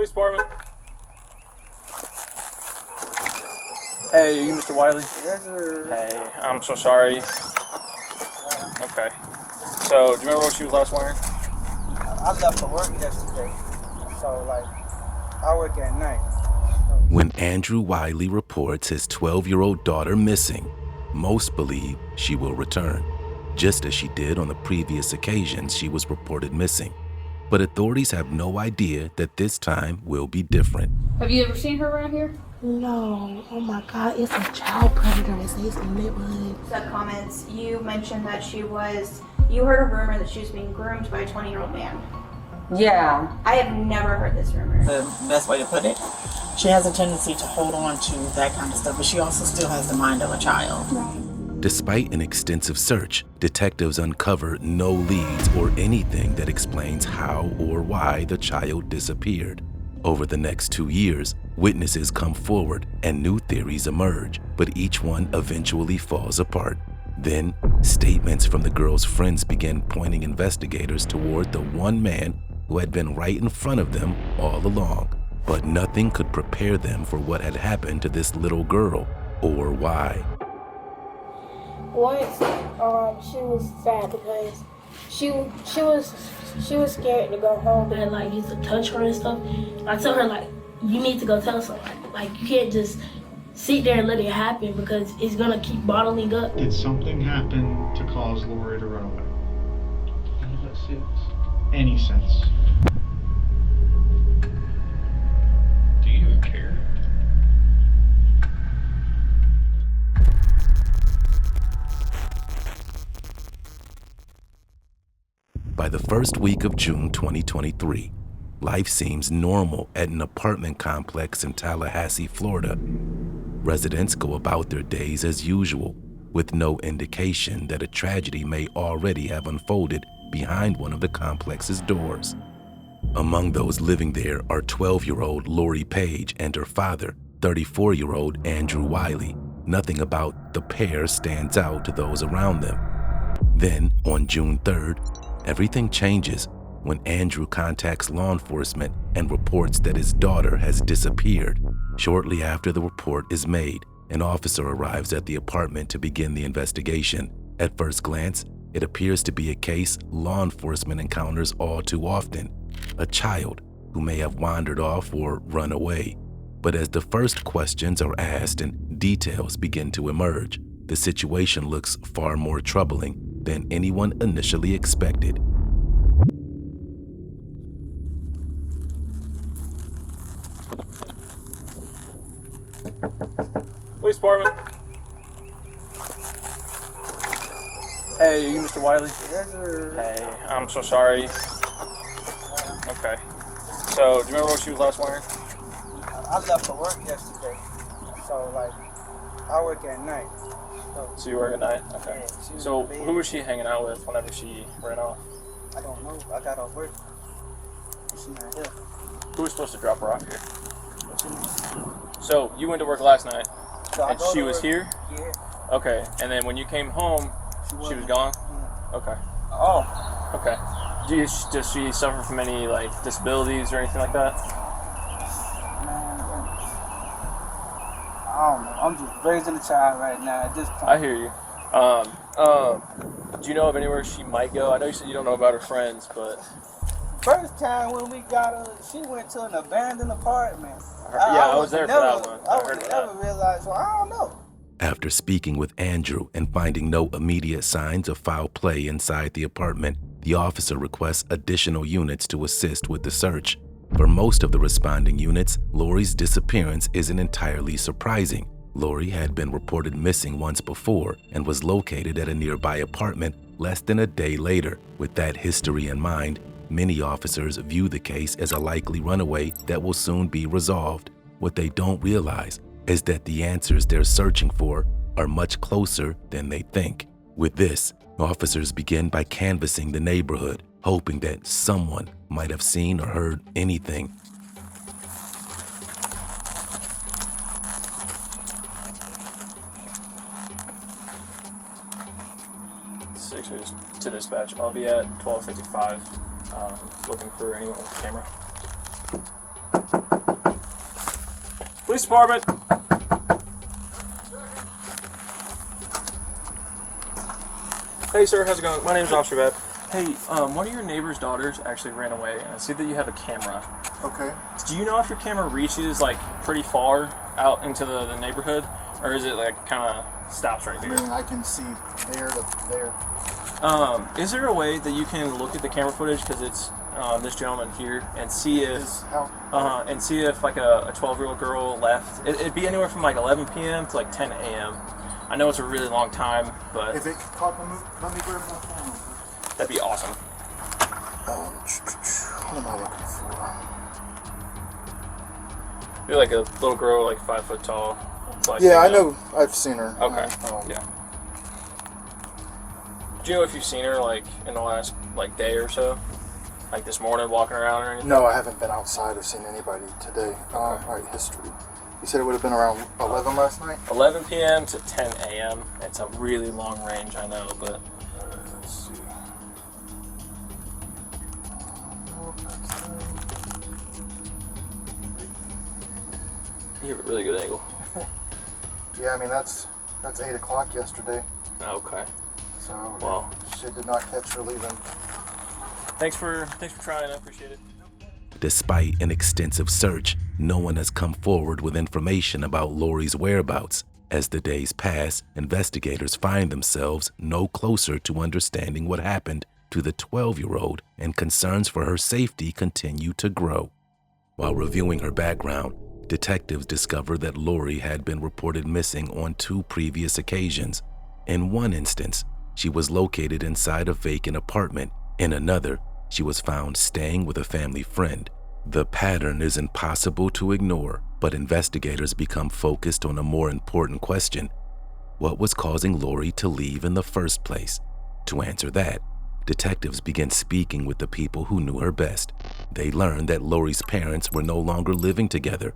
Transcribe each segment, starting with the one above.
Police department. Hey, are you Mr. Wiley? Yes, sir. Hey, I'm so sorry. Okay. So, do you remember what she was last wearing? I left for work yesterday, so I work at night. When Andrew Wiley reports his 12-year-old daughter missing, most believe she will return, just as she did on the previous occasions she was reported missing. But authorities have no idea that this time will be different. Have you ever seen her around here? No. Oh my God, it's a child predator that stays in the neighborhood. Sub comments, you mentioned that you heard a rumor that she was being groomed by a 20-year-old man. Yeah. I have never heard this rumor. The best way to put it, she has a tendency to hold on to that kind of stuff, but she also still has the mind of a child. Despite an extensive search, detectives uncover no leads or anything that explains how or why the child disappeared. Over the next 2 years, witnesses come forward and new theories emerge, but each one eventually falls apart. Then, statements from the girl's friends began pointing investigators toward the one man who had been right in front of them all along. But nothing could prepare them for what had happened to this little girl, or why. Once, she was sad because she was scared to go home and used to touch her and stuff. I told her you need to go tell somebody. You can't just sit there and let it happen because it's gonna keep bottling up. Did something happen to cause Lori to run away? Any sense? Do you even care? By the first week of June 2023, life seems normal at an apartment complex in Tallahassee, Florida. Residents go about their days as usual, with no indication that a tragedy may already have unfolded behind one of the complex's doors. Among those living there are 12-year-old Lori Paige and her father, 34-year-old Andrew Wiley. Nothing about the pair stands out to those around them. Then, on June 3rd, everything changes when Andrew contacts law enforcement and reports that his daughter has disappeared. Shortly after the report is made, an officer arrives at the apartment to begin the investigation. At first glance, it appears to be a case law enforcement encounters all too often, a child who may have wandered off or run away. But as the first questions are asked and details begin to emerge, the situation looks far more troubling than anyone initially expected. Police department. Hey, are you Mr. Wiley? Yes, sir. Hey, I'm so sorry. Okay. So, do you remember what she was last wearing? I left for work yesterday, so I work at night. So you work at night? Okay. Yeah, she was So, in bed. who was she hanging out with whenever she ran off? I don't know. I got off work. She not here. Who was supposed to drop her off here? What you mean? So, you went to work last night, So I and go she to was work. here? Yeah. Okay. And then when you came home, she was wasn't. gone? Yeah. Okay. Oh. Okay. Does she suffer from any, disabilities or anything like that? Man, I don't know. I'm just raising a child right now at this point. I hear you. Do you know of anywhere she might go? I know you said you don't know about her friends, but... First time when we got her, she went to an abandoned apartment. I was there for that one. I heard would of never that. realize, so I don't know. After speaking with Andrew and finding no immediate signs of foul play inside the apartment, the officer requests additional units to assist with the search. For most of the responding units, Lori's disappearance isn't entirely surprising. Lori had been reported missing once before and was located at a nearby apartment less than a day later. With that history in mind, many officers view the case as a likely runaway that will soon be resolved. What they don't realize is that the answers they're searching for are much closer than they think. With this, officers begin by canvassing the neighborhood, hoping that someone might have seen or heard anything. Sixers to dispatch. I'll be at 12:55, looking for anyone with a camera. Police department. Hey, sir. How's it going? My name's Officer Bab. Hey, one of your neighbor's daughters actually ran away, and I see that you have a camera. Okay. Do you know if your camera reaches, like, pretty far out into the neighborhood, or is it, like, kind of stops right I here? mean, I can see there to there. Is there a way that you can look at the camera footage, because it's this gentleman here, and see if like a 12-year-old girl left? It'd be anywhere from like 11 p.m. to like 10 a.m. I know it's a really long time, but If it caught the move, let me grab my phone. that'd be awesome. What am I looking for? You're like a little girl, like 5 foot tall. Like, Yeah, I you know. I've seen her. Okay. Yeah. Do you know if you've seen her like in the last like day or so, like this morning walking around or anything? No, I haven't been outside or seen anybody today. All right, history. You said it would have been around 11 last night? 11 p.m. to 10 a.m. It's a really long range, I know, but Let's see. you have a really good angle. Yeah, I mean, that's 8 o'clock yesterday. Okay. So, Well, she did not catch her leaving. thanks for trying. I appreciate it. Despite an extensive search, no one has come forward with information about Lori's whereabouts. As the days pass, investigators find themselves no closer to understanding what happened to the 12-year-old, and concerns for her safety continue to grow. While reviewing her background, detectives discover that Lori had been reported missing on 2 previous occasions. In one instance, she was located inside a vacant apartment. In another, she was found staying with a family friend. The pattern is impossible to ignore, but investigators become focused on a more important question: what was causing Lori to leave in the first place? To answer that, detectives begin speaking with the people who knew her best. They learn that Lori's parents were no longer living together,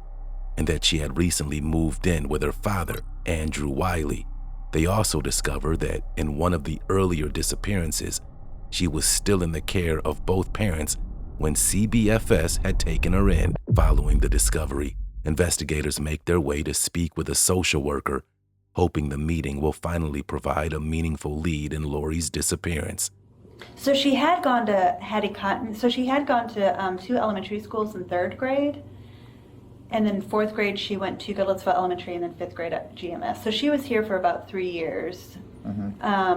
and that she had recently moved in with her father, Andrew Wiley. They also discover that in one of the earlier disappearances, she was still in the care of both parents when CBFS had taken her in. Following the discovery, investigators make their way to speak with a social worker, hoping the meeting will finally provide a meaningful lead in Lori's disappearance. So she had gone to Hattie Cotton. So she had gone to 2 elementary schools in 3rd grade. And then 4th grade, she went to Goodlettsville Elementary, and then 5th grade at GMS. So she was here for about 3 years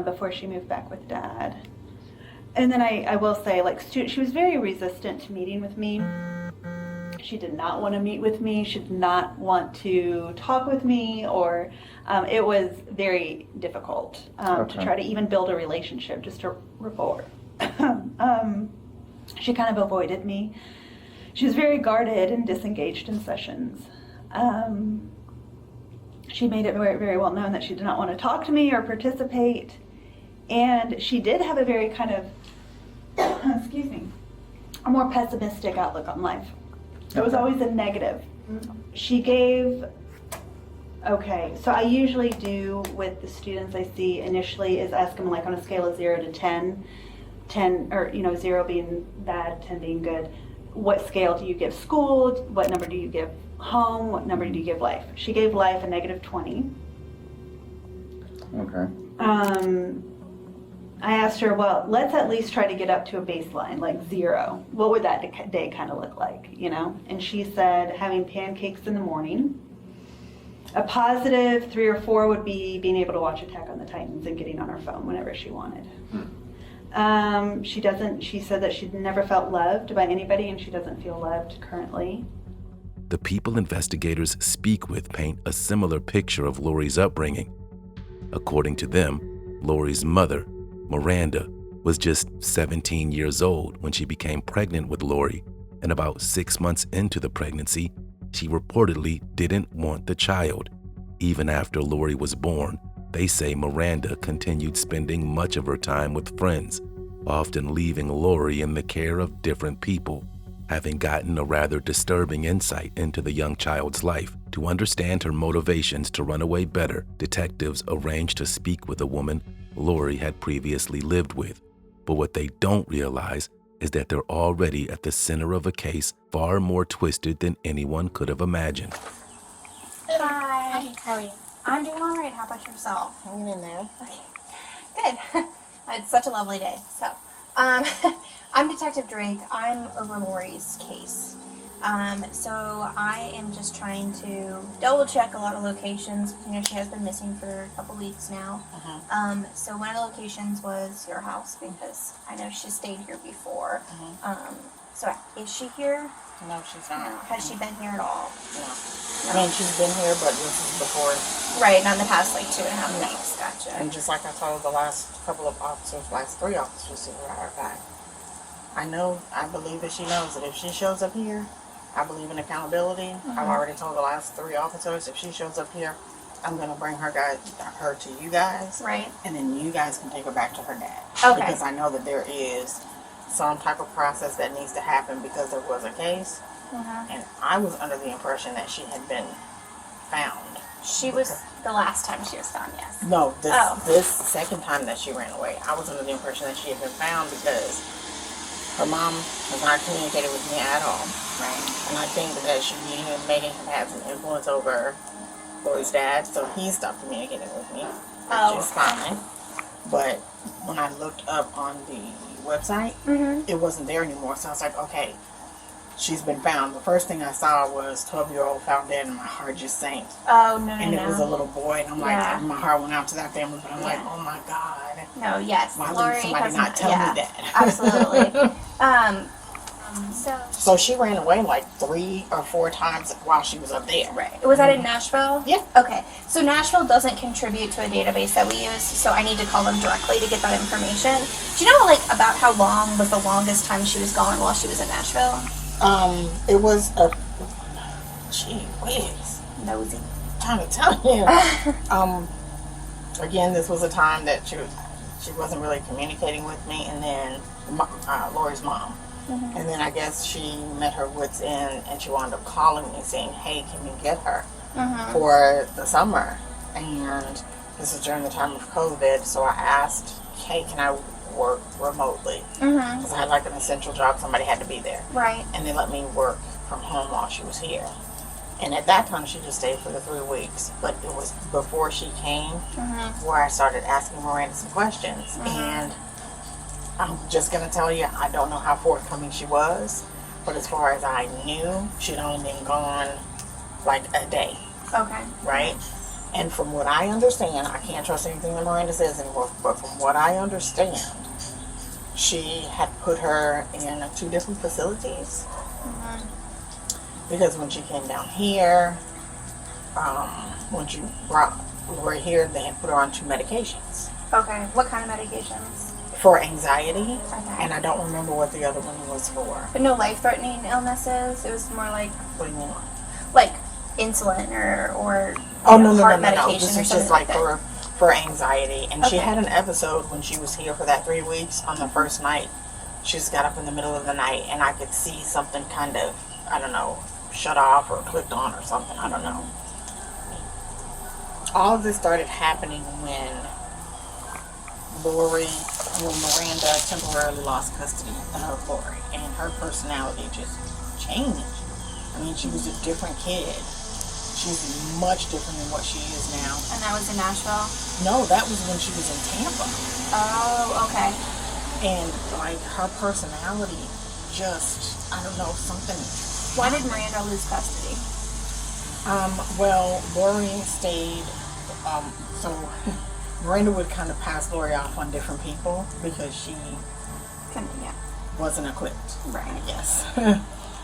before she moved back with Dad. And then I will say, like, she was very resistant to meeting with me. She did not want to meet with me. She did not want to talk with me, or it was very difficult to try to even build a relationship, just a rapport. She kind of avoided me. She was very guarded and disengaged in sessions. She made it very, very well known that she did not want to talk to me or participate. And she did have a very kind of, excuse me, a more pessimistic outlook on life. It was always a negative. She gave, okay, so I usually do with the students I see initially is ask them, like, on a scale of 0 to 10, 10, or, 0 being bad, 10 being good. What scale do you give school? What number do you give home? What number do you give life? She gave life a -20. Okay. I asked her, well, let's at least try to get up to a baseline, like 0. What would that day kind of look like, And she said having pancakes in the morning. A positive 3 or 4 would be being able to watch Attack on the Titans and getting on her phone whenever she wanted. She said that she'd never felt loved by anybody, and she doesn't feel loved currently. The people investigators speak with paint a similar picture of Lori's upbringing. According to them, Lori's mother, Miranda, was just 17 years old when she became pregnant with Lori, and about 6 months into the pregnancy, she reportedly didn't want the child. Even after Lori was born, they say Miranda continued spending much of her time with friends, often leaving Lori in the care of different people. Having gotten a rather disturbing insight into the young child's life, to understand her motivations to run away better, detectives arranged to speak with a woman Lori had previously lived with. But what they don't realize is that they're already at the center of a case far more twisted than anyone could have imagined. How are you? I'm doing all right. How about yourself? Hanging in there. Okay, good. It's such a lovely day. So, I'm Detective Drake. I'm over Lori's case. So I am just trying to double check a lot of locations. You know, she has been missing for a couple weeks now. So one of the locations was your house because I know she stayed here before. So is she here? No, she's not. No. Has she been here at all? No. I mean, she's been here, but this is before. Right, not in the past like 2.5 weeks. Gotcha. And just like I told the last couple of officers, last 3 officers, as a matter of fact, I believe that she knows that if she shows up here, I believe in accountability. I've already told the last 3 officers, if she shows up here, I'm going to bring her to you guys. Right. And then you guys can take her back to her dad. Okay. Because I know that there is some type of process that needs to happen because there was a case. And I was under the impression that she had been found. She was the last time she was found, yes. No, this second time that she ran away, I was under the impression that she had been found because her mom has not communicated with me at all. Right. And I think that she may have had some influence over Lori's dad, so he stopped communicating with me, which is fine. But when I looked up on the website, it wasn't there anymore. So I was like, okay, she's been found. The first thing I saw was 12-year-old found dead, and my heart just sank. Oh, no. And it was a little boy, and I'm like, my heart went out to that family, but I'm like, oh my God. No, yes. Why Lori would somebody has not tell me that? Absolutely. So she ran away like 3 or 4 times while she was up there. Right. Was that in Nashville? Yeah. Okay. So Nashville doesn't contribute to a database that we use, so I need to call them directly to get that information. Do you know about how long was the longest time she was gone while she was in Nashville? It was gee whiz. Nosy. I'm trying to tell you. Again, this was a time that she wasn't really communicating with me, and then Lori's mom. And then I guess she met her wits end, and she wound up calling me saying, hey, can you get her for the summer? And this is during the time of COVID, so I asked, hey, can I work remotely? Because I had like an essential job, somebody had to be there. Right. And they let me work from home while she was here. And at that time, she just stayed for the 3 weeks. But it was before she came where I started asking Miranda some questions. And I'm just going to tell you, I don't know how forthcoming she was. But as far as I knew, she'd only been gone like a day. Okay. Right? And from what I understand, I can't trust anything that Miranda says anymore, but from what I understand, she had put her in 2 different facilities. Because when she came down here, when she brought Lori here, they had put her on 2 medications. Okay. What kind of medications? For anxiety, Okay. and I don't remember what the other one was for. But no life-threatening illnesses? It was more like... What do you mean? Like insulin or no, heart no. medication This or is something just like that. for anxiety. And she Okay. had an episode when she was here for that 3 weeks. On the first night, she just got up in the middle of the night, and I could see something kind of, I don't know, shut off or clicked on or something. I don't know. All of this started happening when Miranda temporarily lost custody of Lori, and her personality just changed. I mean, she was a different kid. She's much different than what she is now. And that was in Nashville? No, that was when she was in Tampa. Oh, okay. And like her personality just, I don't know, something. Why did Miranda lose custody? Well, Lori stayed, so Miranda would kind of pass Lori off on different people because she wasn't equipped. Right. I guess.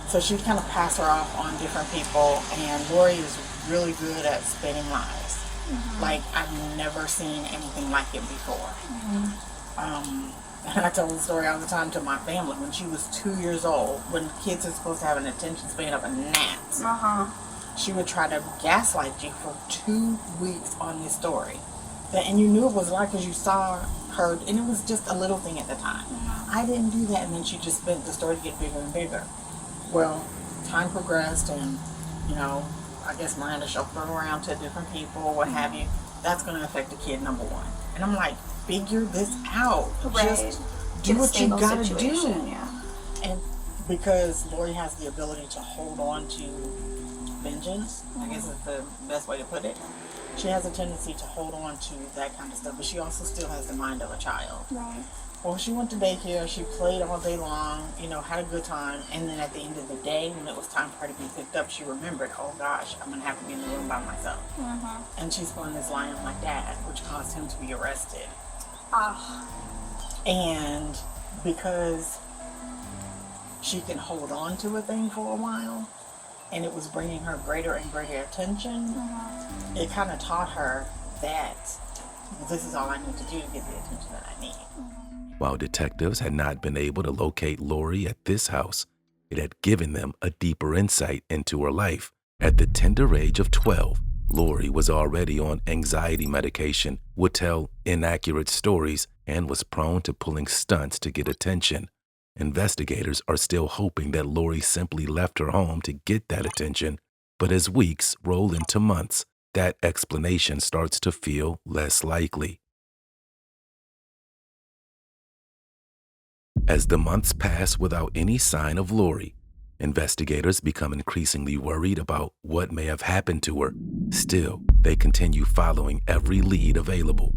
So she'd kind of pass her off on different people, and Lori is really good at spinning lies. Like, I've never seen anything like it before. And I tell the story all the time to my family. When she was 2 years old, when kids are supposed to have an attention span of a gnat, she would try to gaslight you for 2 weeks on this story. And you knew it was a lie because you saw her, and it was just a little thing at the time. I didn't do that, and then she just spent the story to get bigger and bigger. Well, time progressed, and, you know, I guess Miranda shuffled her around to different people, what have you. That's going to affect the kid, number one. And I'm like, figure this out. Right. Just do what you got to do. Yeah. And because Lori has the ability to hold on to vengeance. I guess is the best way to put it. She has a tendency to hold on to that kind of stuff, but she also still has the mind of a child. Right. Well, she went to daycare, she played all day long, you know, had a good time, and then at the end of the day, when it was time for her to be picked up, she remembered, oh gosh, I'm going to have to be in the room by myself. And she spun this lie on my dad, which caused him to be arrested. And because she can hold on to a thing for a while, and it was bringing her greater and greater attention, it kind of taught her that this is all I need to do to get the attention that I need. While detectives had not been able to locate Lori at this house, it had given them a deeper insight into her life. At the tender age of 12, Lori was already on anxiety medication, would tell inaccurate stories, and was prone to pulling stunts to get attention. Investigators are still hoping that Lori simply left her home to get that attention, but as weeks roll into months, that explanation starts to feel less likely. As the months pass without any sign of Lori, investigators become increasingly worried about what may have happened to her. Still, they continue following every lead available,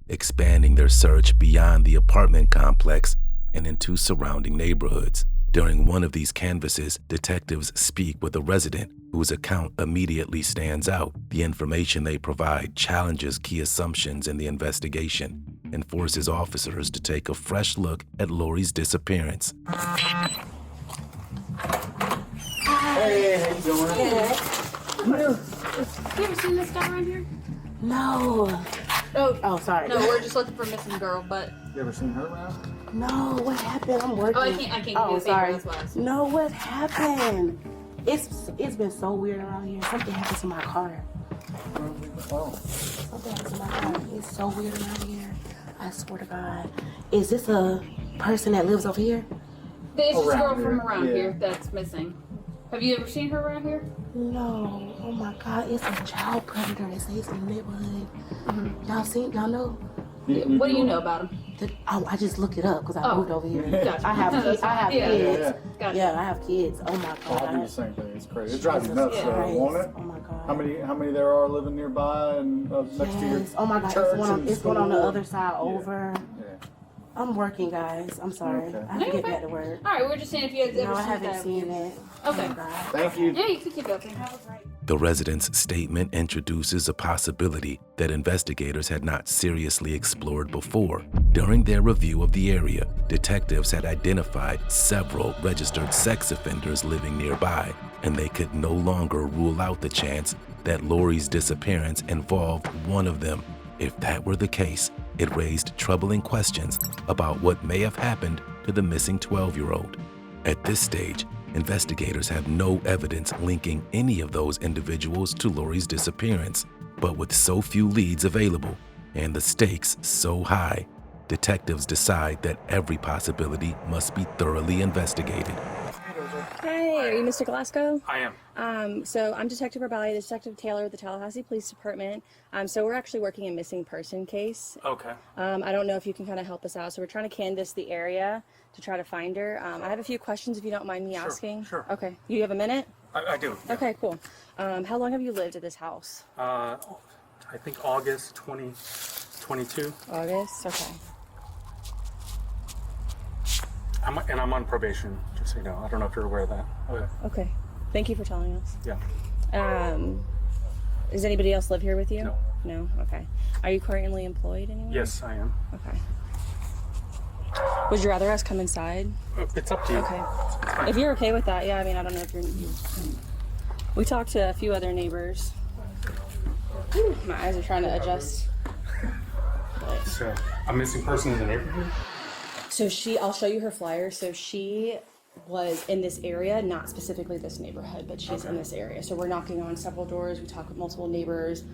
expanding their search beyond the apartment complex and into surrounding neighborhoods. During one of these canvasses, detectives speak with a resident whose account immediately stands out. The information they provide challenges key assumptions in the investigation and forces officers to take a fresh look at Lori's disappearance. Hey, how you doing? You ever seen this guy right here? No. Oh, sorry. No, we're just looking for a missing girl, but... You ever seen her around? No, what happened? I'm working. Oh, I can't give you the sorry. that's why. No, what happened? It's been so weird around here. Something happened to my car. Oh. Something happened to my car. It's so weird around here. I swear to God. Is this a person that lives over here? There's this girl here, from around yeah. here that's missing. Have you ever seen her around here? No. Oh my God. It's a child predator that stays in the neighborhood. Y'all know? What do you know about him? I just looked it up because I moved over here. Gotcha. I have kids. Yeah. Gotcha. Yeah, I have kids. Oh my God. I do the same thing. It's crazy. It drives you nuts, won't it? Oh my God. How many there are living nearby and next to your Oh my God. church It's one on the other side over. Yeah. I'm working, guys. I'm sorry. Okay. I have to get back to work. All right, we're just saying if you guys ever No, I seen haven't that. seen it. Okay. Oh my God. Thank you. Yeah, you can keep going. The resident's statement introduces a possibility that investigators had not seriously explored before. During their review of the area, detectives had identified several registered sex offenders living nearby, and they could no longer rule out the chance that Lori's disappearance involved one of them. If that were the case, it raised troubling questions about what may have happened to the missing 12-year-old. At this stage, investigators have no evidence linking any of those individuals to Lori's disappearance. But with so few leads available and the stakes so high, detectives decide that every possibility must be thoroughly investigated. Hey, are you Mr. Glasgow? I am. So I'm Detective Rebelli, Detective Taylor with the Tallahassee Police Department. So we're actually working a missing person case. Okay. I don't know if you can kind of help us out. So we're trying to canvass the area to try to find her. I have a few questions if you don't mind me asking. Sure. Okay. You have a minute? I do. Yeah. Okay, cool. How long have you lived at this house? I think August 2022. August? Okay. I'm on probation, just so you know. I don't know if you're aware of that. Okay. Okay. Thank you for telling us. Yeah. Does anybody else live here with you? No. No? Okay. Are you currently employed anywhere? Yes, I am. Okay. Would you rather us come inside? It's up to you. Okay. If you're okay with that, yeah. I mean, I don't know if you're. We talked to a few other neighbors. Whew, my eyes are trying to adjust. So, a missing person in the neighborhood? So I'll show you her flyer. So she was in this area, not specifically this neighborhood, but she's in this area. So we're knocking on several doors. We talk with multiple neighbors.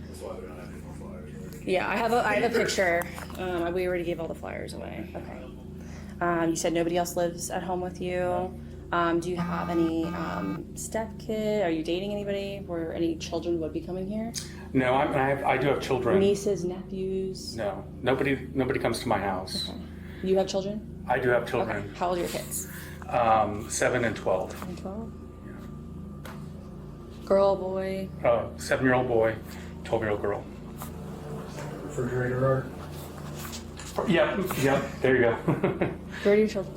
Yeah, I have a picture. We already gave all the flyers away. Okay. You said nobody else lives at home with you. Do you have any step-kid? Are you dating anybody where any children would be coming here? No, I do have children. Nieces, nephews? No, nobody comes to my house. Okay. You have children? I do have children. Okay. How old are your kids? 7 and 12. 7 and 12? Girl, boy. 7-year-old boy, 12-year-old girl. Refrigerator art. Yep, there you go. Where are your children?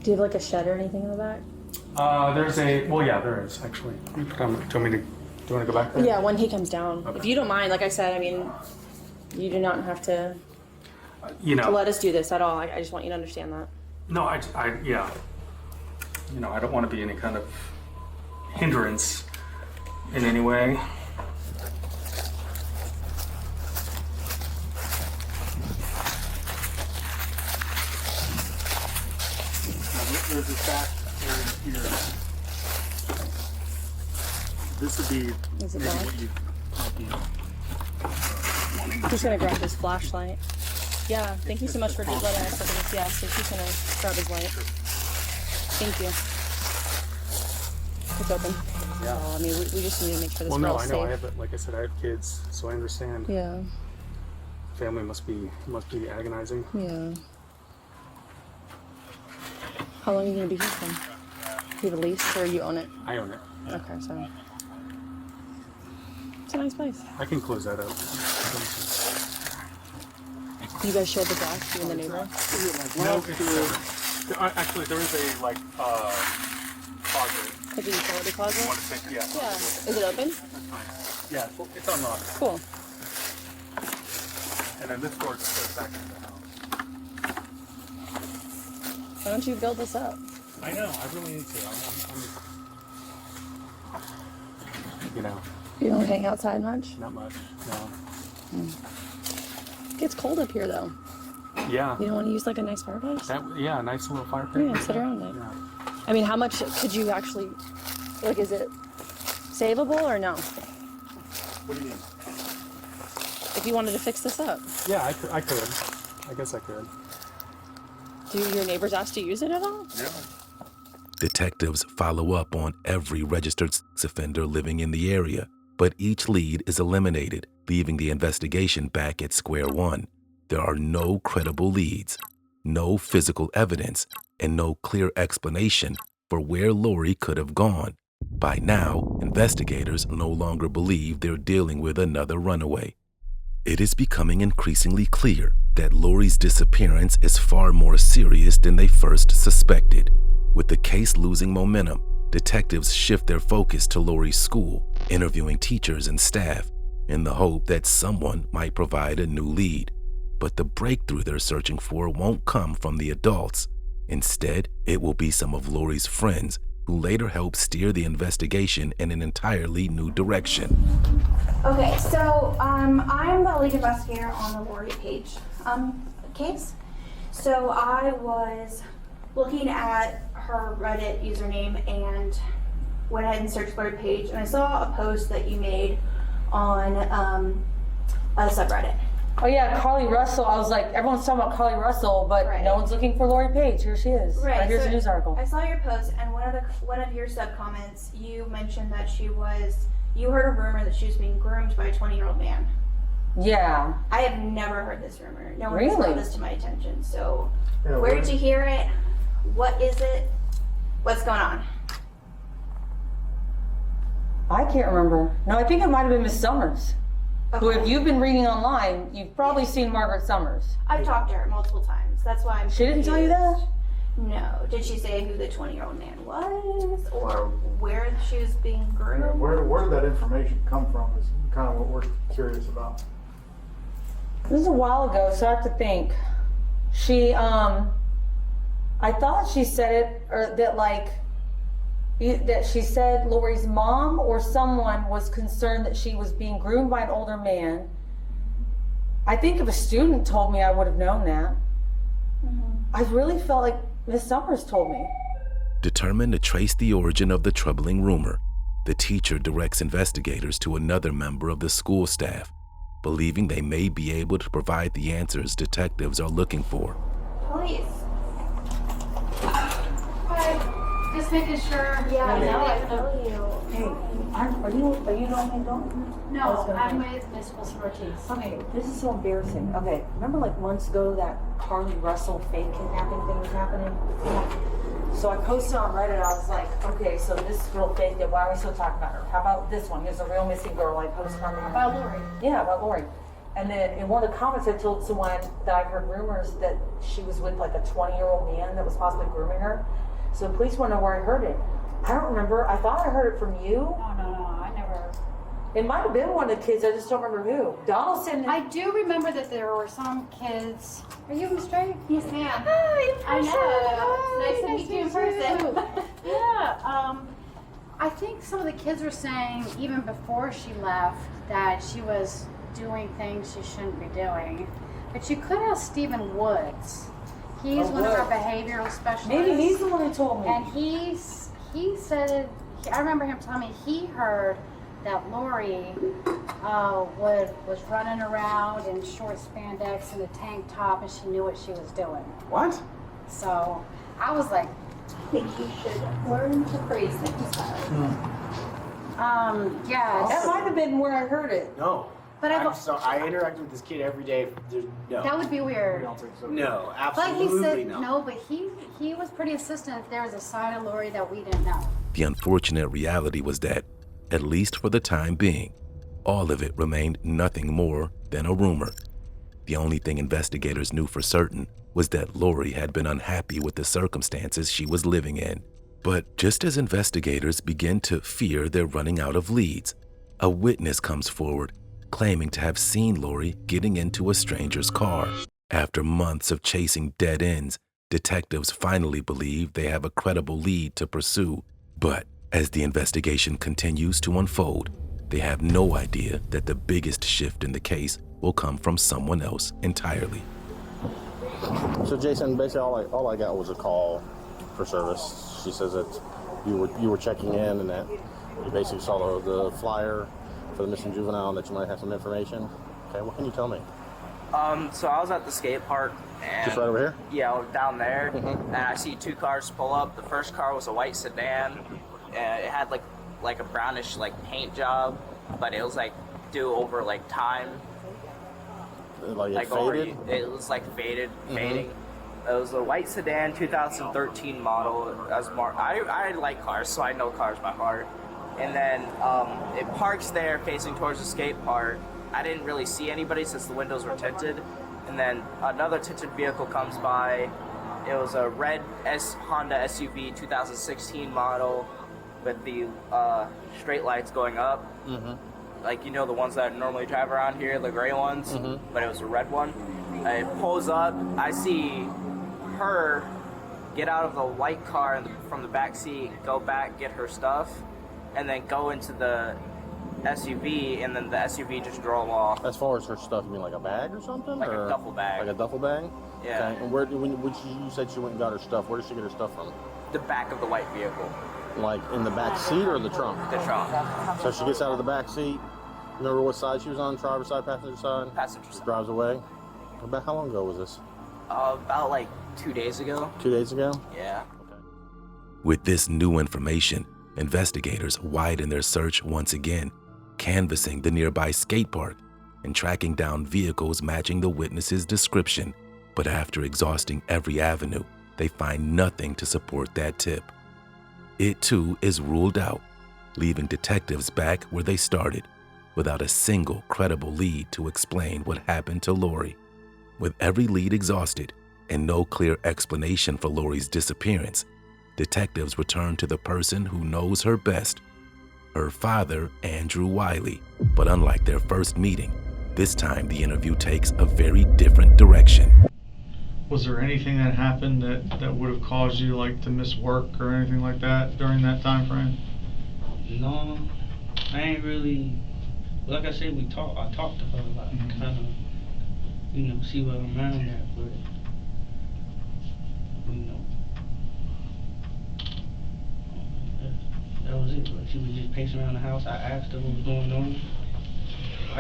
Do you have like a shed or anything in the back? There is actually. Do you want me to go back there? Yeah, when he comes down. Okay. If you don't mind, like I said, I mean, you do not have to let us do this at all. I just want you to understand that. No, I don't want to be any kind of hindrance in any way. There's this back area here. This would be maybe what you might be. I'm just gonna grab his flashlight. Yeah, thank you so much for letting us look at this. Yeah, so he's gonna grab his light. Thank you. It's open. Yeah. I mean, we just need to make sure this I know. safe. I have, like I said, I have kids, so I understand. Yeah. Family must be agonizing. Yeah. How long are you gonna be here for? Do you have a lease or you own it? I own it. Okay, so it's a nice place. I can close that up. You guys shared the desk, you and the neighbor? No, actually, there is a closet. Like a utility closet? Yeah. Is it open? Yeah, it's unlocked. Cool. And then this door just goes back into the house. Why don't you build this up? I know, I really need to. You don't hang outside much? Not much, no. It gets cold up here though. Yeah. You don't want to use like a nice fireplace? A nice little fire pit. Yeah, sit around it. Yeah. I mean, how much could you actually, like, is it savable or no? What do you mean? If you wanted to fix this up? Yeah, I could. I guess I could. Do your neighbors ask to use it at all? Yeah. Detectives follow up on every registered sex offender living in the area, but each lead is eliminated, leaving the investigation back at square one. There are no credible leads, no physical evidence, and no clear explanation for where Lori could have gone. By now, investigators no longer believe they're dealing with another runaway. It is becoming increasingly clear that Lori's disappearance is far more serious than they first suspected. With the case losing momentum, detectives shift their focus to Lori's school, interviewing teachers and staff in the hope that someone might provide a new lead. But the breakthrough they're searching for won't come from the adults. Instead, it will be some of Lori's friends who later help steer the investigation in an entirely new direction. Okay, so I'm the lead investigator on the Lori Paige case. So I was looking at her Reddit username and went ahead and searched Lori Paige, and I saw a post that you made on a subreddit. Oh yeah, Carly Russell. I was like, everyone's talking about Carly Russell, but no one's looking for Lori Paige. Here she is. Right. Here's so a news article. I saw your post, and one of your sub comments, you mentioned that you heard a rumor that she was being groomed by a 20-year-old man. Yeah. I have never heard this rumor. No one Really? has brought this to my attention. So, where did you hear it? What is it? What's going on? I can't remember. No, I think it might have been Miss Summers. Okay. Who, if you've been reading online, you've probably seen Margaret Summers. I've talked to her multiple times. That's why I'm She didn't tell you that? No. Did she say who the 20-year-old man was, or where she was being groomed? Where did that information come from is kind of what we're curious about. This is a while ago, so I have to think. She, I thought she said it, or that that she said Lori's mom or someone was concerned that she was being groomed by an older man. I think if a student told me, I would have known that. I really felt like Miss Summers told me. Determined to trace the origin of the troubling rumor, the teacher directs investigators to another member of the school staff, believing they may be able to provide the answers detectives are looking for. Police. Hi. Just making sure. Yeah, I know. I know you. Hey, are you normally Dalton? No, I'm with Miss Ortiz. Okay, this is so embarrassing. Okay, remember like months ago that Carly Russell fake kidnapping thing was happening? Yeah. So I posted on Reddit, I was like, okay, so this is real fake, then why are we still talking about her? How about this one? Here's a real missing girl I posted on there. About Lori. Yeah, about Lori. And then in one of the comments I told someone that I heard rumors that she was with like a 20-year-old man that was possibly grooming her. So the police want to know where I heard it. I don't remember. I thought I heard it from you. No, I never. It might have been one of the kids, I just don't remember who. Donald said... I do remember that there were some kids. Are you Miss Drake? Yes, ma'am. Hi, in person. I know. It's nice to meet you in person. Yeah. I think some of the kids were saying even before she left that she was doing things she shouldn't be doing. But you could ask Stephen Woods. He's one of our behavioral specialists. Maybe he's the one who told me. And he said, I remember him telling me he heard that Lori was running around in short spandex and a tank top, and she knew what she was doing. What? So I was like, I think you should learn to praise things. yes. That might have been where I heard it. No. But I interact with this kid every day. No. That would be weird. No, But absolutely he said not. no. But he was pretty insistent that there was a side of Lori that we didn't know. The unfortunate reality was that, at least for the time being, all of it remained nothing more than a rumor. The only thing investigators knew for certain was that Lori had been unhappy with the circumstances she was living in. But just as investigators begin to fear they're running out of leads, a witness comes forward claiming to have seen Lori getting into a stranger's car. After months of chasing dead ends, detectives finally believe they have a credible lead to pursue. But as the investigation continues to unfold, they have no idea that the biggest shift in the case will come from someone else entirely. So Jason, basically all I got was a call for service. She says that you were checking in and that you basically saw the flyer for the missing juvenile and that you might have some information. Okay, what can you tell me? So I was at the skate park. And Just right over here? Yeah, I was down there, and I see two cars pull up. The first car was a white sedan, and it had like a brownish paint job, but it was due over time. Like it already, faded? it was fading. It was a white sedan, 2013 model. I like cars, so I know cars by heart. And then it parks there facing towards the skate park. I didn't really see anybody since the windows were tinted. And then another tinted vehicle comes by. It was a red Honda SUV 2016 model with the straight lights going up. Mm-hmm. The ones that normally drive around here, the gray ones. Mm-hmm. But it was a red one. It pulls up. I see her get out of the white car from the back seat, go back, get her stuff, and then go into the SUV, and then the SUV just drove off. As far as her stuff, you mean like a bag or something? Like a duffel bag. Like a duffel bag? Yeah. Okay. And when you said she went and got her stuff, where did she get her stuff from? The back of the white vehicle. Like in the back seat or the trunk? The trunk. So she gets out of the back seat. Remember what side she was on? Driver's side, passenger side? Passenger side. Drives away. About how long ago was this? About 2 days ago. 2 days ago? Yeah. Okay. With this new information, investigators widen their search once again, canvassing the nearby skate park and tracking down vehicles matching the witness's description. But after exhausting every avenue, they find nothing to support that tip. It too is ruled out, leaving detectives back where they started, without a single credible lead to explain what happened to Lori. With every lead exhausted and no clear explanation for Lori's disappearance, detectives return to the person who knows her best, her father, Andrew Wiley. But unlike their first meeting, this time the interview takes a very different direction. Was there anything that happened that would have caused you to miss work or anything like that during that time frame? No, I ain't really. Like I said, I talked to her a lot, kind of, see where I'm at, but that was it. But she was just pacing around the house. I asked her what was going on.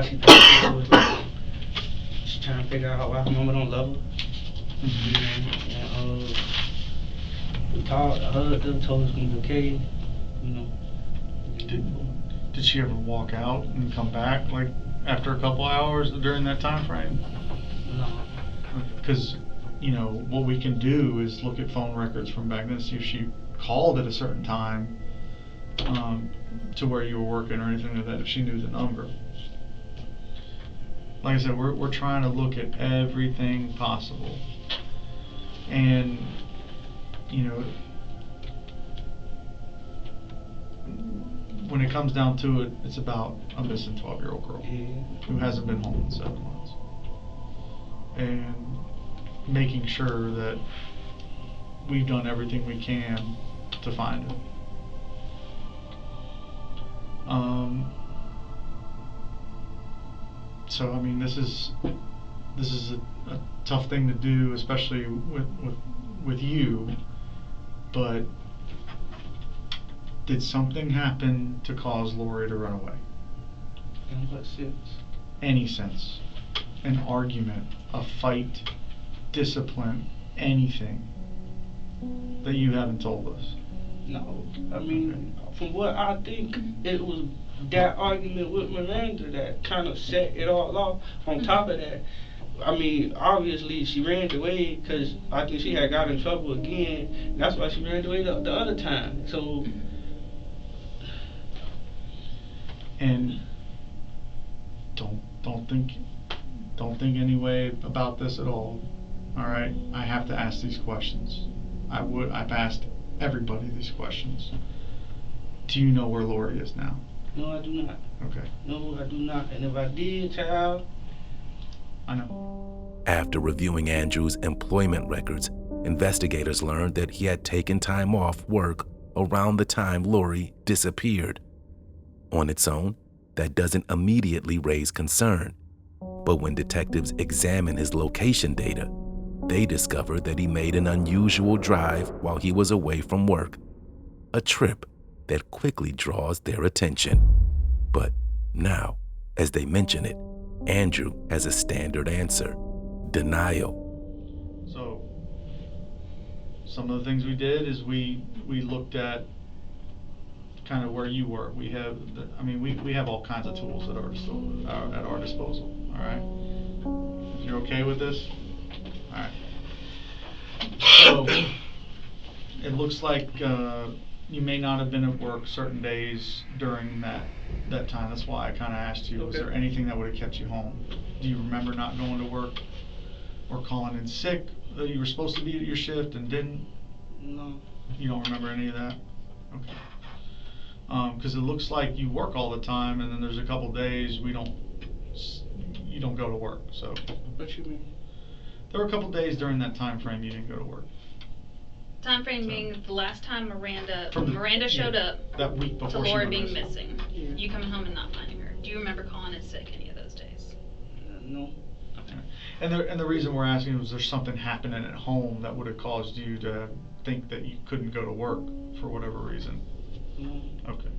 She thought she was just trying to figure out why her mama don't love her. And we talked, I hugged her, told her it's gonna be okay. Did she ever walk out and come back after a couple hours during that time frame? No. Because you know, what we can do is look at phone records from back then, see if she called at a certain time to where you were working or anything like that, if she knew the number. Like I said, we're trying to look at everything possible. And, you know, when it comes down to it, it's about a missing 12-year-old girl who hasn't been home in 7 months. And making sure that we've done everything we can to find her. So I mean, this is a tough thing to do, especially with you. But did something happen to cause Lori to run away? In what sense? Any sense? An argument, a fight, discipline, anything that you haven't told us? No, I mean, from what I think, it was that argument with Miranda that kind of set it all off. On top of that, I mean, obviously she ran away because I think she had got in trouble again. That's why she ran away the other time. So, and don't think any way about this at all. All right, I have to ask these questions. I've asked everybody these questions. Do you know where Lori is now? no, I do not. Okay. No, I do not. And if I did, child, I know. After reviewing Andrew's employment records, investigators learned that he had taken time off work around the time Lori disappeared. On its own, that doesn't immediately raise concern. But when detectives examine his location data, they discovered that he made an unusual drive while he was away from work, a trip that quickly draws their attention. But now, as they mention it, Andrew has a standard answer: denial. So, some of the things we did is we looked at kind of where you were. We have, we have all kinds of tools at our disposal. All right. If you're okay with this, all right. So, it looks like you may not have been at work certain days during that time. That's why I kind of asked you, was there anything that would have kept you home? Do you remember not going to work or calling in sick? You were supposed to be at your shift and didn't? no. You don't remember any of that? Okay. Because it looks like you work all the time, and then there's a couple days you don't go to work. So. What you mean? There were a couple days during that time frame you didn't go to work. Time frame being the last time Miranda showed up that week before to Lori being missing. missing. You coming home and not finding her. Do you remember calling in sick any of those days? No. Okay. And the reason we're asking was, there something happening at home that would have caused you to think that you couldn't go to work for whatever reason? No. Okay.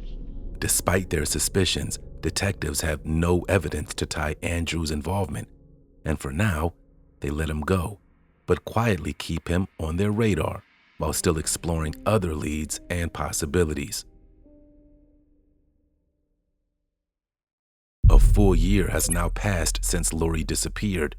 Despite their suspicions, detectives have no evidence to tie Andrew's involvement, and for now, they let him go, but quietly keep him on their radar while still exploring other leads and possibilities. A full year has now passed since Lori disappeared.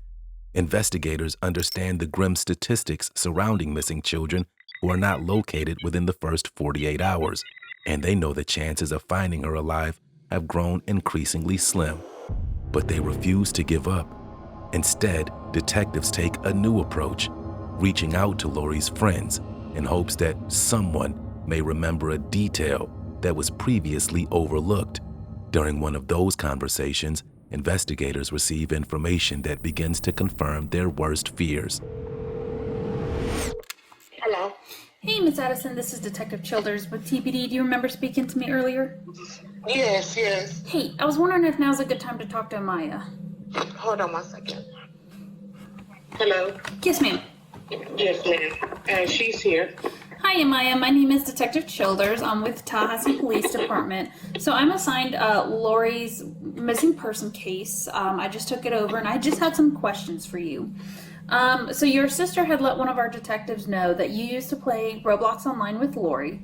Investigators understand the grim statistics surrounding missing children who are not located within the first 48 hours, and they know the chances of finding her alive have grown increasingly slim. But they refuse to give up. Instead, detectives take a new approach, reaching out to Lori's friends in hopes that someone may remember a detail that was previously overlooked. During one of those conversations, investigators receive information that begins to confirm their worst fears. Hello. Hey, Miss Addison, this is Detective Childers with TPD. Do you remember speaking to me earlier? Yes, yes. Hey, I was wondering if now's a good time to talk to Amaya. Hold on 1 second. Hello? Yes, ma'am. Yes, ma'am. She's here. Hi, Amaya. My name is Detective Childers. I'm with Tallahassee Police Department. So I'm assigned Lori's missing person case. I just took it over, and I just had some questions for you. So your sister had let one of our detectives know that you used to play Roblox online with Lori,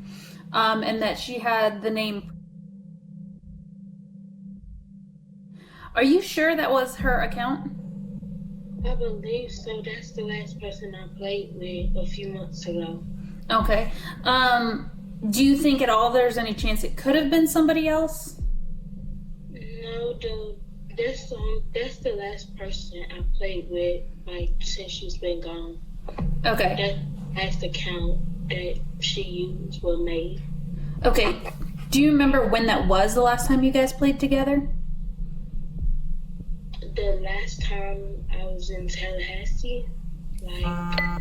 and that she had the name. Are you sure that was her account? I believe so. That's the last person I played with a few months ago. Okay. Do you think at all there's any chance it could have been somebody else? No, that's the last person I played with, like, since she's been gone. Okay. That's the count that she used were made. Okay. Do you remember when that was the last time you guys played together? The last time I was in Tallahassee, like,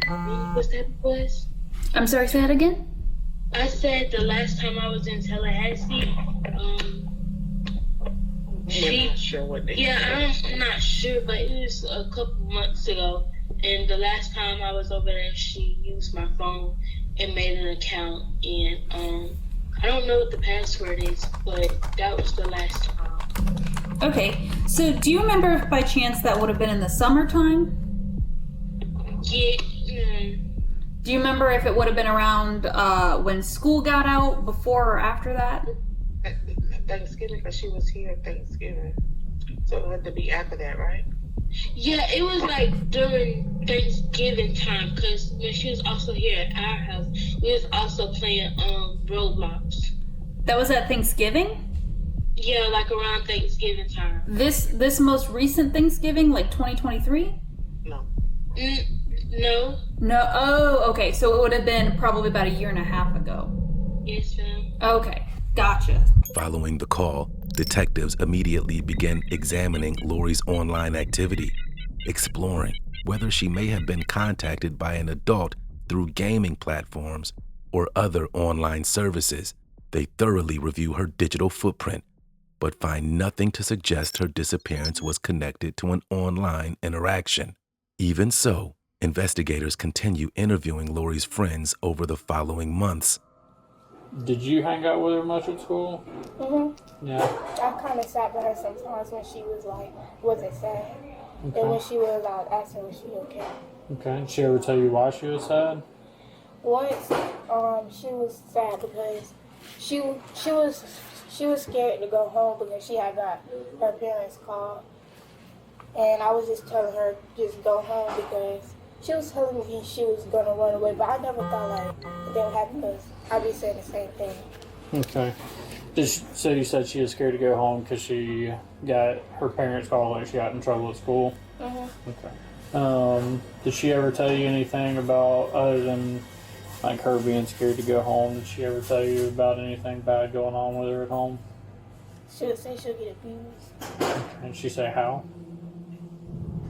when was that was? I'm sorry, say that again? I said the last time I was in Tallahassee, I'm not sure, but it was a couple months ago. And the last time I was over there, she used my phone and made an account. And I don't know what the password is, but that was the last time. Okay. So do you remember if by chance that would have been in the summertime? Yeah. Do you remember if it would have been around when school got out, before or after that? Thanksgiving, because she was here at Thanksgiving. So it had to be after that, right? Yeah, it was like during Thanksgiving time, because when she was also here at our house, we was also playing Roblox. That was at Thanksgiving? Yeah, like around Thanksgiving time. This most recent Thanksgiving, like 2023? No. No. Oh, okay. So it would have been probably about a year and a half ago. Yes, ma'am. Okay, gotcha. Following the call, detectives immediately began examining Lori's online activity, exploring whether she may have been contacted by an adult through gaming platforms or other online services. They thoroughly review her digital footprint, but find nothing to suggest her disappearance was connected to an online interaction. Even so, investigators continue interviewing Lori's friends over the following months. Did you hang out with her much at school? Yeah. I kind of sat with her sometimes when she was like, wasn't sad. Okay. And when she was, I would ask her, was she okay? Okay. Did she ever tell you why she was sad? Once, she was sad because she was scared to go home because she had got her parents called. And I was just telling her, just go home, because she was telling me she was going to run away. But I never thought, like, it didn't happen, because I'd be saying the same thing. Okay. So you said she was scared to go home because she got her parents called and she got in trouble at school? Okay. Did she ever tell you anything about, other than like her being scared to go home, did she ever tell you about anything bad going on with her at home? She would say she'll get abused. And she say how?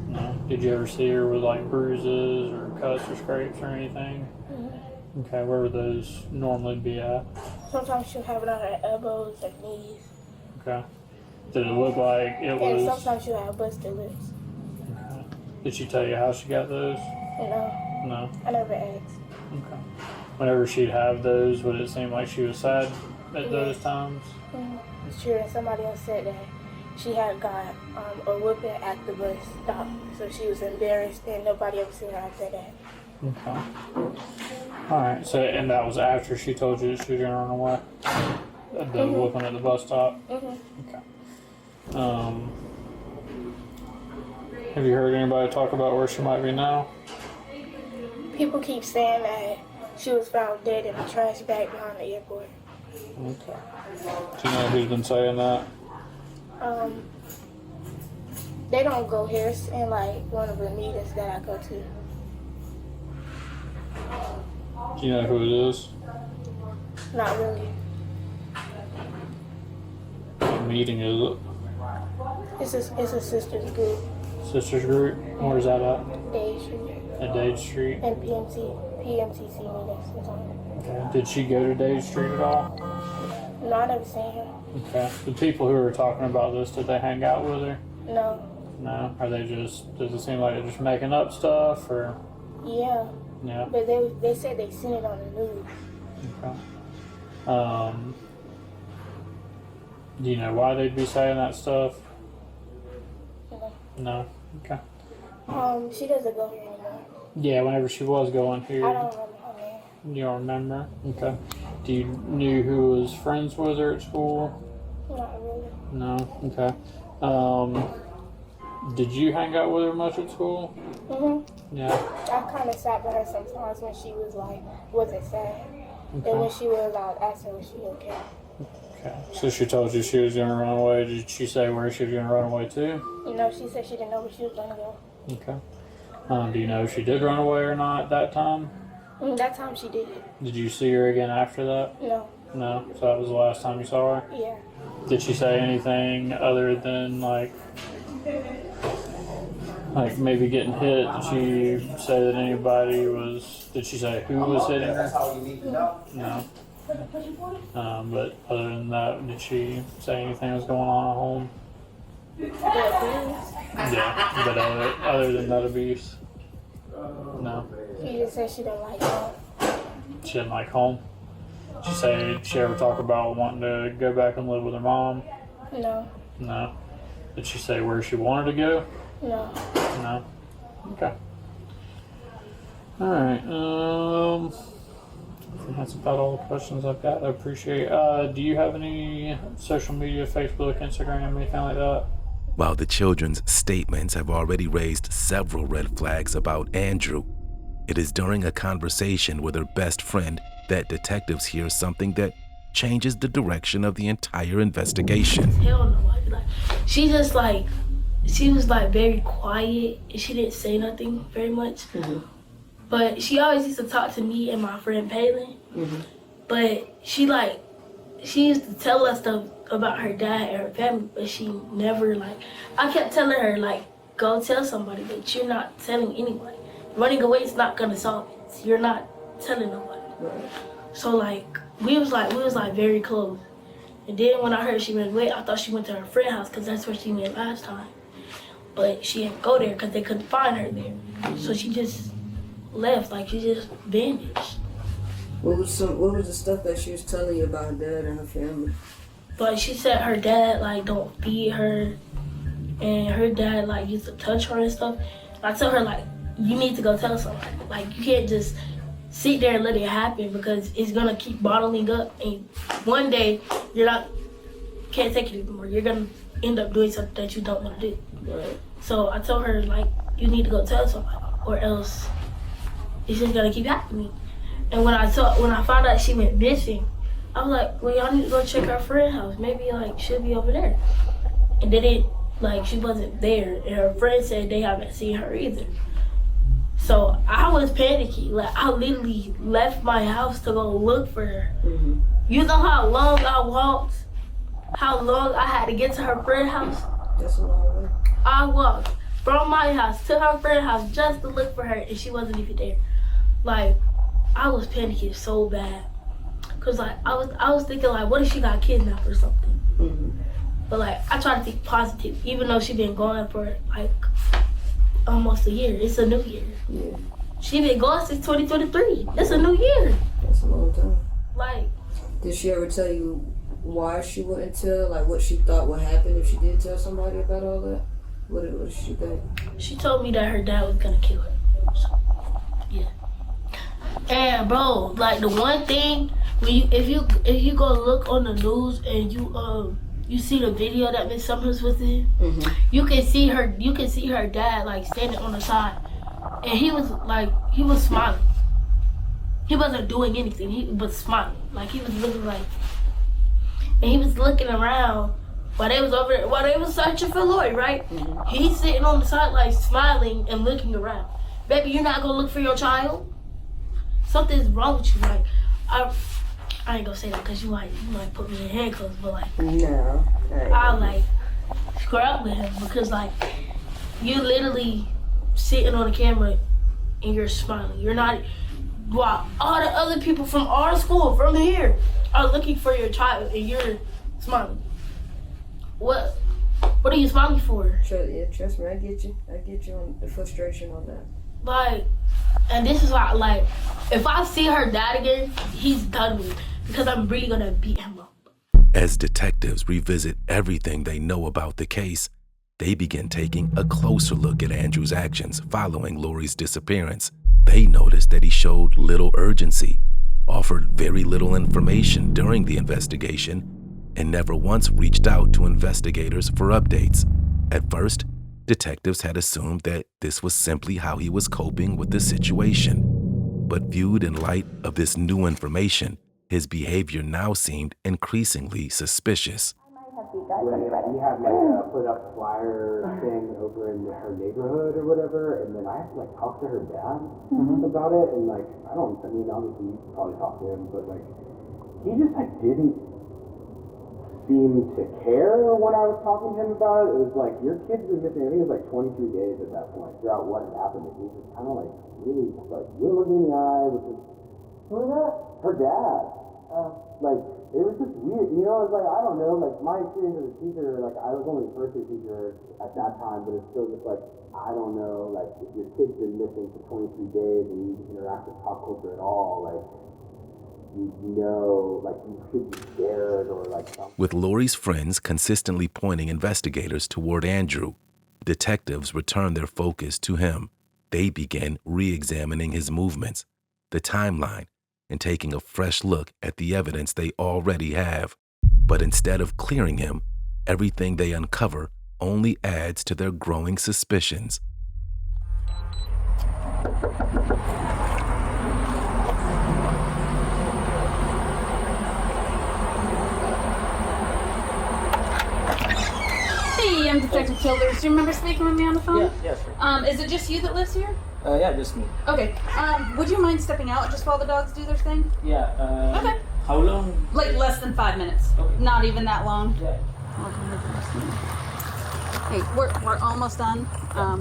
No. Did you ever see her with like bruises or cuts or scrapes or anything? Okay, where would those normally be at? Sometimes she'll have it on her elbows, her knees. Okay. Did it look like it was... And sometimes she'll have busted lips. Okay. Did she tell you how she got those? No. No? I never asked. Okay. Whenever she'd have those, would it seem like she was sad at those times? It's true, and somebody else said that she had got a whipping at the bus stop, so she was embarrassed and nobody ever seen her after that. Okay. Alright, so, and that was after she told you that she was going to run away? The whipping at the bus stop? Okay. Have you heard anybody talk about where she might be now? People keep saying that she was found dead in a trash bag behind the airport. Okay. Do you know who's been saying that? They don't go here, it's in like one of the meetings that I go to. Do you know who it is? Not really. What meeting is it? It's a sisters group. Sisters group? Where's that at? Dade Street. At Dade Street? And PMCC meetings sometimes. Okay. Did she go to Dade Street at all? No, I never seen her. Okay. The people who are talking about this, did they hang out with her? No. No? Are they just, does it seem like they're just making up stuff, or? Yeah. Yeah. But they said they seen it on the news. Okay. Do you know why they'd be saying that stuff? No. Okay. She doesn't go here anymore. Yeah, whenever she was going here. I don't remember her name. You don't remember? Okay. Do you knew who was friends with her at school? Not really. No? Okay. Did you hang out with her much at school? Yeah. I kind of sat with her sometimes when she was like, wasn't sad. Okay. And when she was, I would ask her, was she okay? Okay. So she told you she was going to run away. Did she say where she was going to run away to? You know, she said she didn't know where she was going to go. Okay. Do you know if she did run away or not at that time? That time she did. Did you see her again after that? No. No? So that was the last time you saw her? Yeah. Did she say anything other than like maybe getting hit? Did she say that anybody was, did she say who was hitting her? No. But other than that, did she say anything was going on at home? Yeah, but other than that abuse? No. She just said she didn't like home. She didn't like home? Did she ever talk about wanting to go back and live with her mom? No. No. Did she say where she wanted to go? No. No. Okay. All right. I think that's about all the questions I've got. I appreciate it. Do you have any social media, Facebook, Instagram, anything like that? While the children's statements have already raised several red flags about Andrew, it is during a conversation with her best friend that detectives hear something that changes the direction of the entire investigation. Hell no. She just she was very quiet and she didn't say nothing very much. But she always used to talk to me and my friend Palin. But she used to tell us stuff about her dad and her family, but she never I kept telling her go tell somebody, but you're not telling anyone. Running away is not gonna solve it. You're not telling nobody. So we was very close. And then when I heard she went away, I thought she went to her friend's house because that's where she went last time. But she didn't go there because they couldn't find her there. So she just left, she just vanished. What was the stuff that she was telling you about her dad and her family? But she said her dad don't feed her, and her dad used to touch her and stuff. I told her you need to go tell somebody. You can't just sit there and let it happen because it's gonna keep bottling up, and one day can't take it anymore. You're gonna end up doing something that you don't want to do. Right. So I told her you need to go tell somebody, or else it's just gonna keep happening. And when I found out she went missing, I was like, well, y'all need to go check her friend's house. Maybe she'll be over there. And then she wasn't there, and her friend said they haven't seen her either. So I was panicky. I literally left my house to go look for her. You know how long I walked? How long I had to get to her friend's house? That's a long way. I walked from my house to her friend's house just to look for her, and she wasn't even there. I was panicking so bad. Cause I was thinking what if she got kidnapped or something? But I try to think positive, even though she been gone for almost a year. It's a new year. Yeah. She been gone since 2023. It's a new year. That's a long time. Did she ever tell you why she wouldn't tell? What she thought would happen if she did tell somebody about all that? What did she think? She told me that her dad was gonna kill her. So, yeah. And bro, the one thing if you go look on the news and you see the video that Miss Summers was in, you can see her dad standing on the side, and he was smiling. He wasn't doing anything. He was smiling. He was looking and he was looking around while they was over there, while they was searching for Lori, right? He's sitting on the side smiling and looking around. Baby, you're not gonna look for your child? Something's wrong with you. I ain't gonna say that because you might put me in handcuffs, but no, I'll scrap with him because you literally sitting on the camera and you're smiling. You're not. While all the other people from our school, from here, are looking for your child and you're smiling. What are you smiling for? Trust me, I get you. I get you on the frustration on that. And this is why, if I see her dad again, he's done with me because I'm really gonna beat him up. As detectives revisit everything they know about the case, they begin taking a closer look at Andrew's actions following Lori's disappearance. They noticed that he showed little urgency, offered very little information during the investigation, and never once reached out to investigators for updates. At first, Detectives had assumed that this was simply how he was coping with the situation. But viewed in light of this new information, his behavior now seemed increasingly suspicious. We had like a put up flyer thing over in her neighborhood or whatever, and then I had to like talk to her dad about it, and like I mean obviously you could probably talk to him, but like he just like didn't seem to care when I was talking to him about it. It was like, your kid's been missing, I think it was like 23 days at that point, throughout what had happened, and he was just kind of like really like you look in the eye with his, who was that? Her dad. Like, it was just weird, you know, it's like, I don't know, like, my experience as a teacher, like, I was only a first year teacher at that time, but it's still just like, I don't know, like, if your kid's been missing for 23 days and you interact with pop culture at all, like, you know, like, you should be scared or like something. With Lori's friends consistently pointing investigators toward Andrew, detectives returned their focus to him. They began re-examining his movements, the timeline, and taking a fresh look at the evidence they already have. But instead of clearing him, everything they uncover only adds to their growing suspicions. Hey, I'm Detective Childers. Do you remember speaking with me on the phone? Yeah, sure. Is it just you that lives here? Yeah, just me. Okay. Would you mind stepping out just while the dogs do their thing? Yeah. Okay. How long? Like less than 5 minutes. Okay. Not even that long. Yeah. Hey, we're almost done.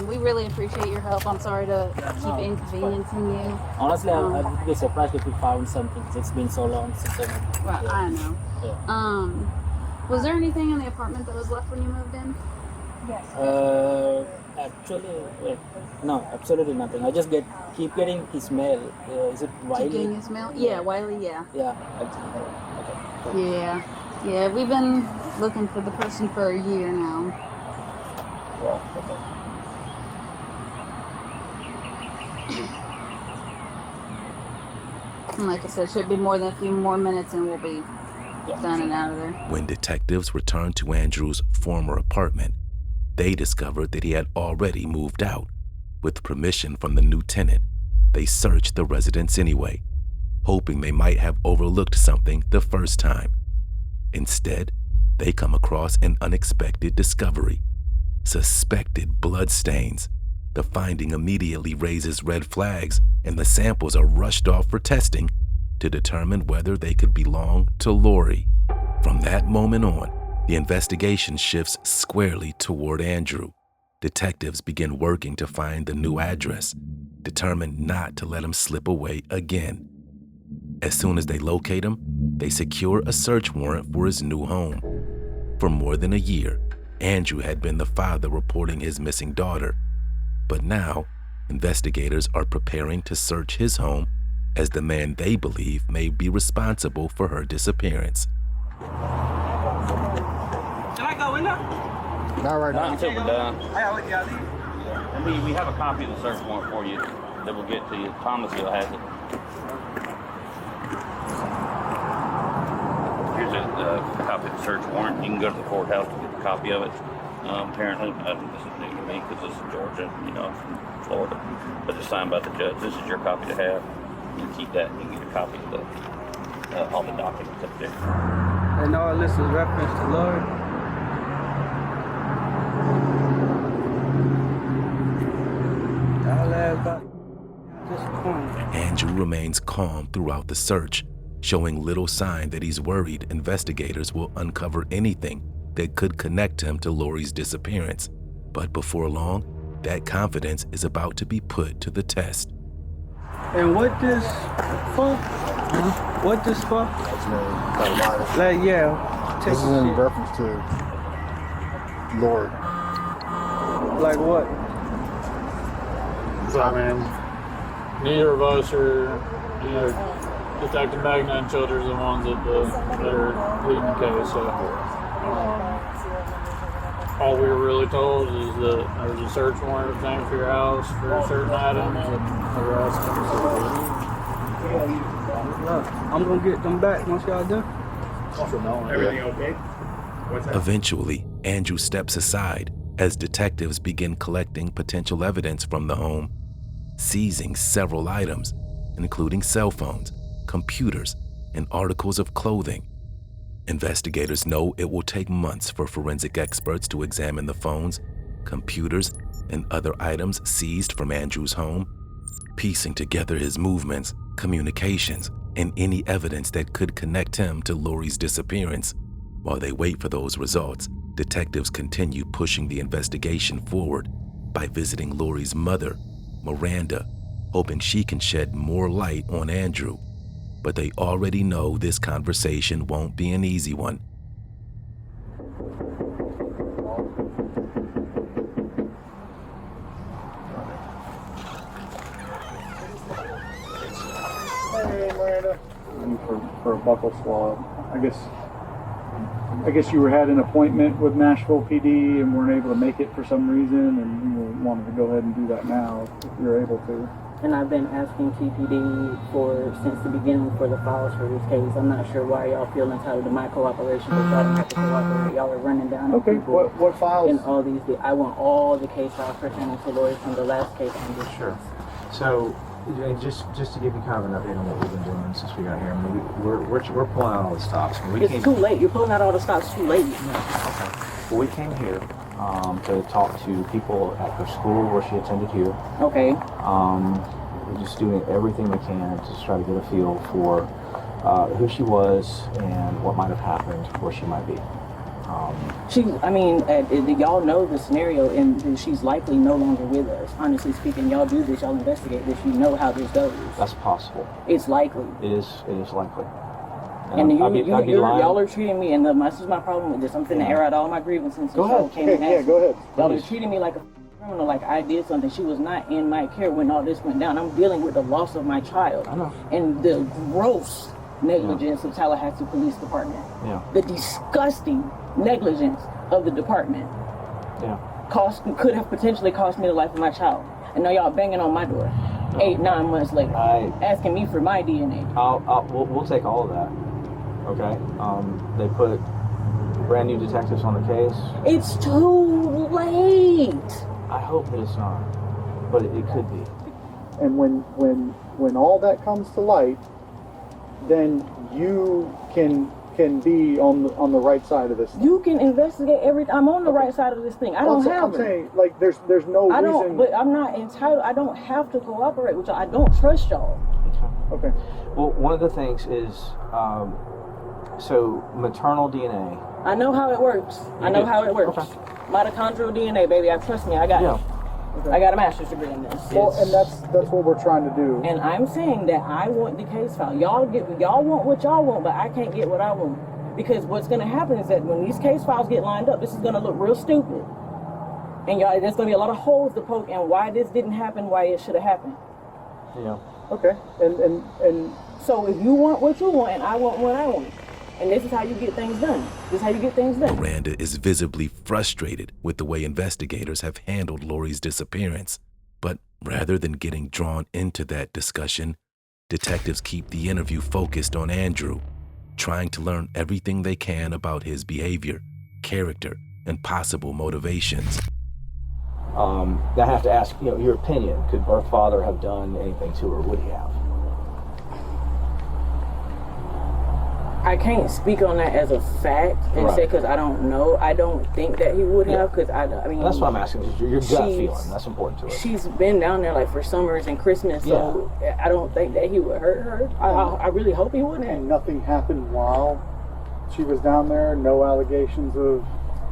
We really appreciate your help. I'm sorry to keep inconveniencing you. Honestly, I'd be surprised if we found something. It's been so long since I. Well, I know. Yeah. Was there anything in the apartment that was left when you moved in? Yes. Actually, no, absolutely nothing. I just keep getting his mail. Is it Wiley? Keep getting his mail? Yeah, Wiley, yeah. Yeah. Okay. Yeah, we've been looking for the person for a year now. Wow, okay. And like I said, it should be more than a few more minutes and we'll be done and out of there. When detectives returned to Andrew's former apartment, they discovered that he had already moved out. With permission from the new tenant, they searched the residence anyway, hoping they might have overlooked something the first time. Instead, they come across an unexpected discovery: suspected bloodstains. The finding immediately raises red flags, and the samples are rushed off for testing to determine whether they could belong to Lori. From that moment on, the investigation shifts squarely toward Andrew. Detectives begin working to find the new address, determined not to let him slip away again. As soon as they locate him, they secure a search warrant for his new home. For more than a year, Andrew had been the father reporting his missing daughter. But now, investigators are preparing to search his home as the man they believe may be responsible for her disappearance. Can I go in there? Not right now. Not until we're done. And we have a copy of the search warrant for you that will get to you. Thomasville has it. Here's a copy of the search warrant. You can go to the courthouse to get a copy of it. Apparently, this is new to me because this is Georgia, you know, from Florida. But it's signed by the judge. This is your copy to have. You keep that and you can get a copy of all the documents up there. And all this is reference to Lori. Andrew remains calm throughout the search, showing little sign that he's worried investigators will uncover anything that could connect him to Lori's disappearance. But before long, that confidence is about to be put to the test. And what this for? What this for? Like, yeah. This is in reference to Lori. Like what? So, I mean, neither of us are, you know, Detective Magna and Childers are the ones that are leading the case. So, all we were really told is that there was a search warrant obtained for your house for certain items and the rest. I'm gonna get them back once y'all done. Everything okay? What's that? Eventually, Andrew steps aside, as detectives begin collecting potential evidence from the home, seizing several items, including cell phones, computers, and articles of clothing. Investigators know it will take months for forensic experts to examine the phones, computers, and other items seized from Andrew's home, piecing together his movements, communications, and any evidence that could connect him to Lori's disappearance. While they wait for those results, detectives continue pushing the investigation forward by visiting Lori's mother, Miranda, hoping she can shed more light on Andrew. But they already know this conversation won't be an easy one. Hey, Miranda. For a buckle swab. I guess you had an appointment with Nashville PD and weren't able to make it for some reason, and you wanted to go ahead and do that now if you're able to. And I've been asking TPD since the beginning for the files for this case. I'm not sure why y'all feel entitled to my cooperation, because I don't have to cooperate. Y'all are running down on people. What files? And all these. I want all the case files pertaining to Lori from the last case on this. Sure. So, just to give you kind of an update on what we've been doing since we got here. I mean, we're pulling out all the stops. It's too late. You're pulling out all the stops too late. Okay. Well, we came here to talk to people at her school where she attended here. Okay. We're just doing everything we can to try to get a feel for who she was and what might have happened, where she might be. Y'all know the scenario, and she's likely no longer with us. Honestly speaking, y'all do this, y'all investigate this, you know how this goes. That's possible. It's likely. It is likely. And y'all are treating me, and this is my problem with this. I'm finna air out all my grievances. Go ahead. Go ahead. Y'all are treating me like a criminal, like I did something. She was not in my care when all this went down. I'm dealing with the loss of my child. I know. And the gross negligence of Tallahassee Police Department. Yeah. The disgusting negligence of the department. Yeah. Could have potentially cost me the life of my child. And now y'all banging on my door 8-9 months later, asking me for my DNA. We'll take all of that. Okay. They put brand new detectives on the case. It's too late. I hope that it's not, but it could be. And when all that comes to light, then you can be on the right side of this thing. You can investigate everything. I'm on the right side of this thing. I'm saying, like, there's no reason. But I'm not entitled. I don't have to cooperate with y'all. I don't trust y'all. Okay. Well, one of the things is, so maternal DNA. I know how it works. Okay. Mitochondrial DNA, baby. Trust me. I got it. Okay. I got a master's degree in this. Well, and that's what we're trying to do. And I'm saying that I want the case file. Y'all want what y'all want, but I can't get what I want. Because what's going to happen is that when these case files get lined up, this is going to look real stupid. And y'all, there's going to be a lot of holes to poke in why this didn't happen, why it should have happened. Yeah. Okay. And so if you want what you want and I want what I want, and this is how you get things done. Miranda is visibly frustrated with the way investigators have handled Lori's disappearance. But rather than getting drawn into that discussion, detectives keep the interview focused on Andrew, trying to learn everything they can about his behavior, character, and possible motivations. I have to ask, your opinion. Could birth father have done anything to her? Would he have? I can't speak on that as a fact and say because I don't know. I don't think that he would have because I mean. That's what I'm asking. Your gut feeling. That's important to us. She's been down there like for summers and Christmas, so I don't think that he would hurt her. I really hope he wouldn't. And nothing happened while she was down there. No allegations of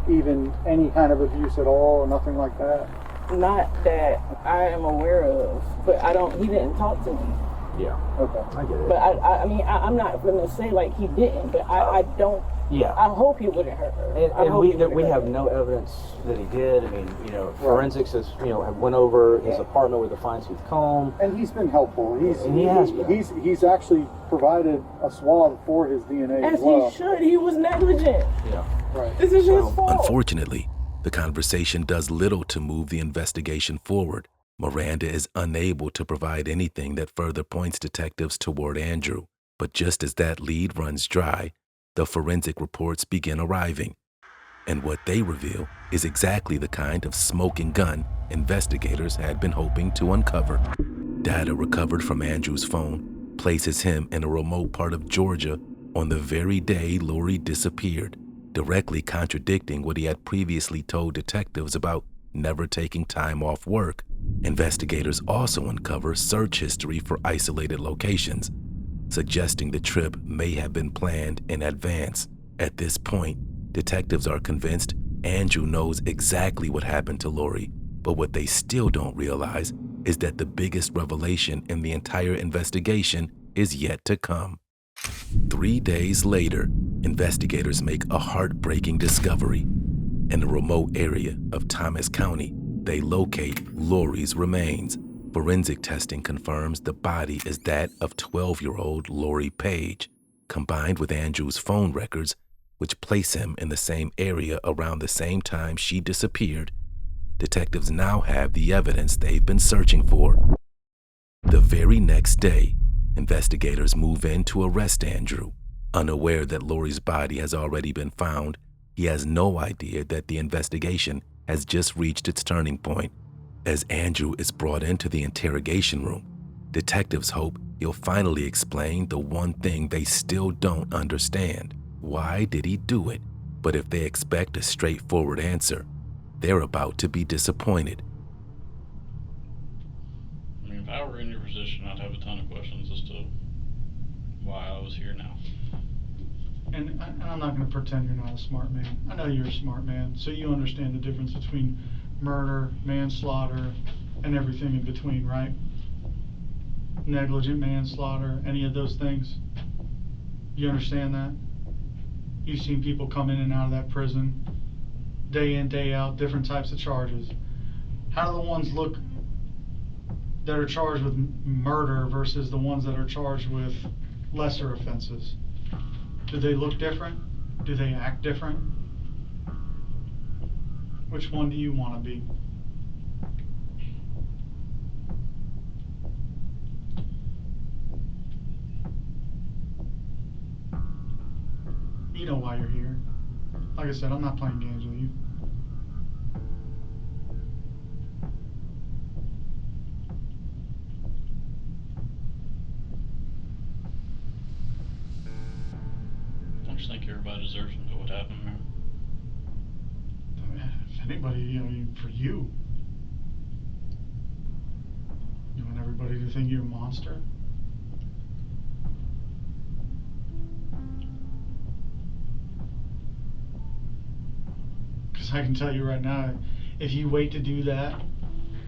even any kind of abuse at all, or nothing like that. Not that I am aware of, but he didn't talk to me. Yeah. Okay. I get it. But I'm not gonna say like he didn't, but I don't. Yeah. I hope he wouldn't hurt her. And we have no evidence that he did. I mean, forensics has have went over his apartment with a fine-tooth comb. And he's been helpful. He's actually provided a swab for his DNA as well. He should. He was negligent. Yeah. Right. This is his fault. Unfortunately, the conversation does little to move the investigation forward. Miranda is unable to provide anything that further points detectives toward Andrew. But just as that lead runs dry, the forensic reports begin arriving. And what they reveal is exactly the kind of smoking gun investigators had been hoping to uncover. Data recovered from Andrew's phone places him in a remote part of Georgia on the very day Lori disappeared, directly contradicting what he had previously told detectives about never taking time off work. Investigators also uncover search history for isolated locations, suggesting the trip may have been planned in advance. At this point, detectives are convinced Andrew knows exactly what happened to Lori, but what they still don't realize is that the biggest revelation in the entire investigation is yet to come. 3 days later, investigators make a heartbreaking discovery. In a remote area of Thomas County, they locate Lori's remains. Forensic testing confirms the body is that of 12-year-old Lori Paige, combined with Andrew's phone records, which place him in the same area around the same time she disappeared. Detectives now have the evidence they've been searching for. The very next day, investigators move in to arrest Andrew. Unaware that Lori's body has already been found, he has no idea that the investigation has just reached its turning point. As Andrew is brought into the interrogation room, detectives hope he'll finally explain the one thing they still don't understand. Why did he do it? But if they expect a straightforward answer, they're about to be disappointed. I mean, if I were in your position, I'd have a ton of questions as to why I was here now. And I'm not going to pretend you're not a smart man. I know you're a smart man, so you understand the difference between murder, manslaughter, and everything in between, right? Negligent manslaughter, any of those things. You understand that? You've seen people come in and out of that prison, day in, day out, different types of charges. How do the ones look that are charged with murder versus the ones that are charged with lesser offenses? Do they look different? Do they act different? Which one do you want to be? You know why you're here. Like I said, I'm not playing games with you. I just think everybody deserves to know what happened, man. If anybody, for you. You want everybody to think you're a monster? Because I can tell you right now, if you wait to do that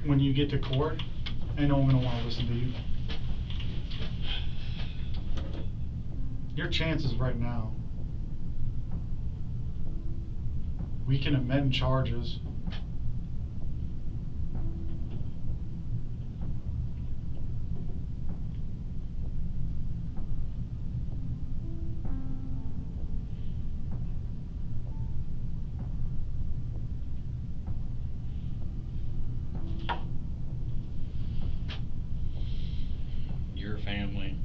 when you get to court, ain't no one gonna want to listen to you. Your chances right now, we can amend charges. Your family,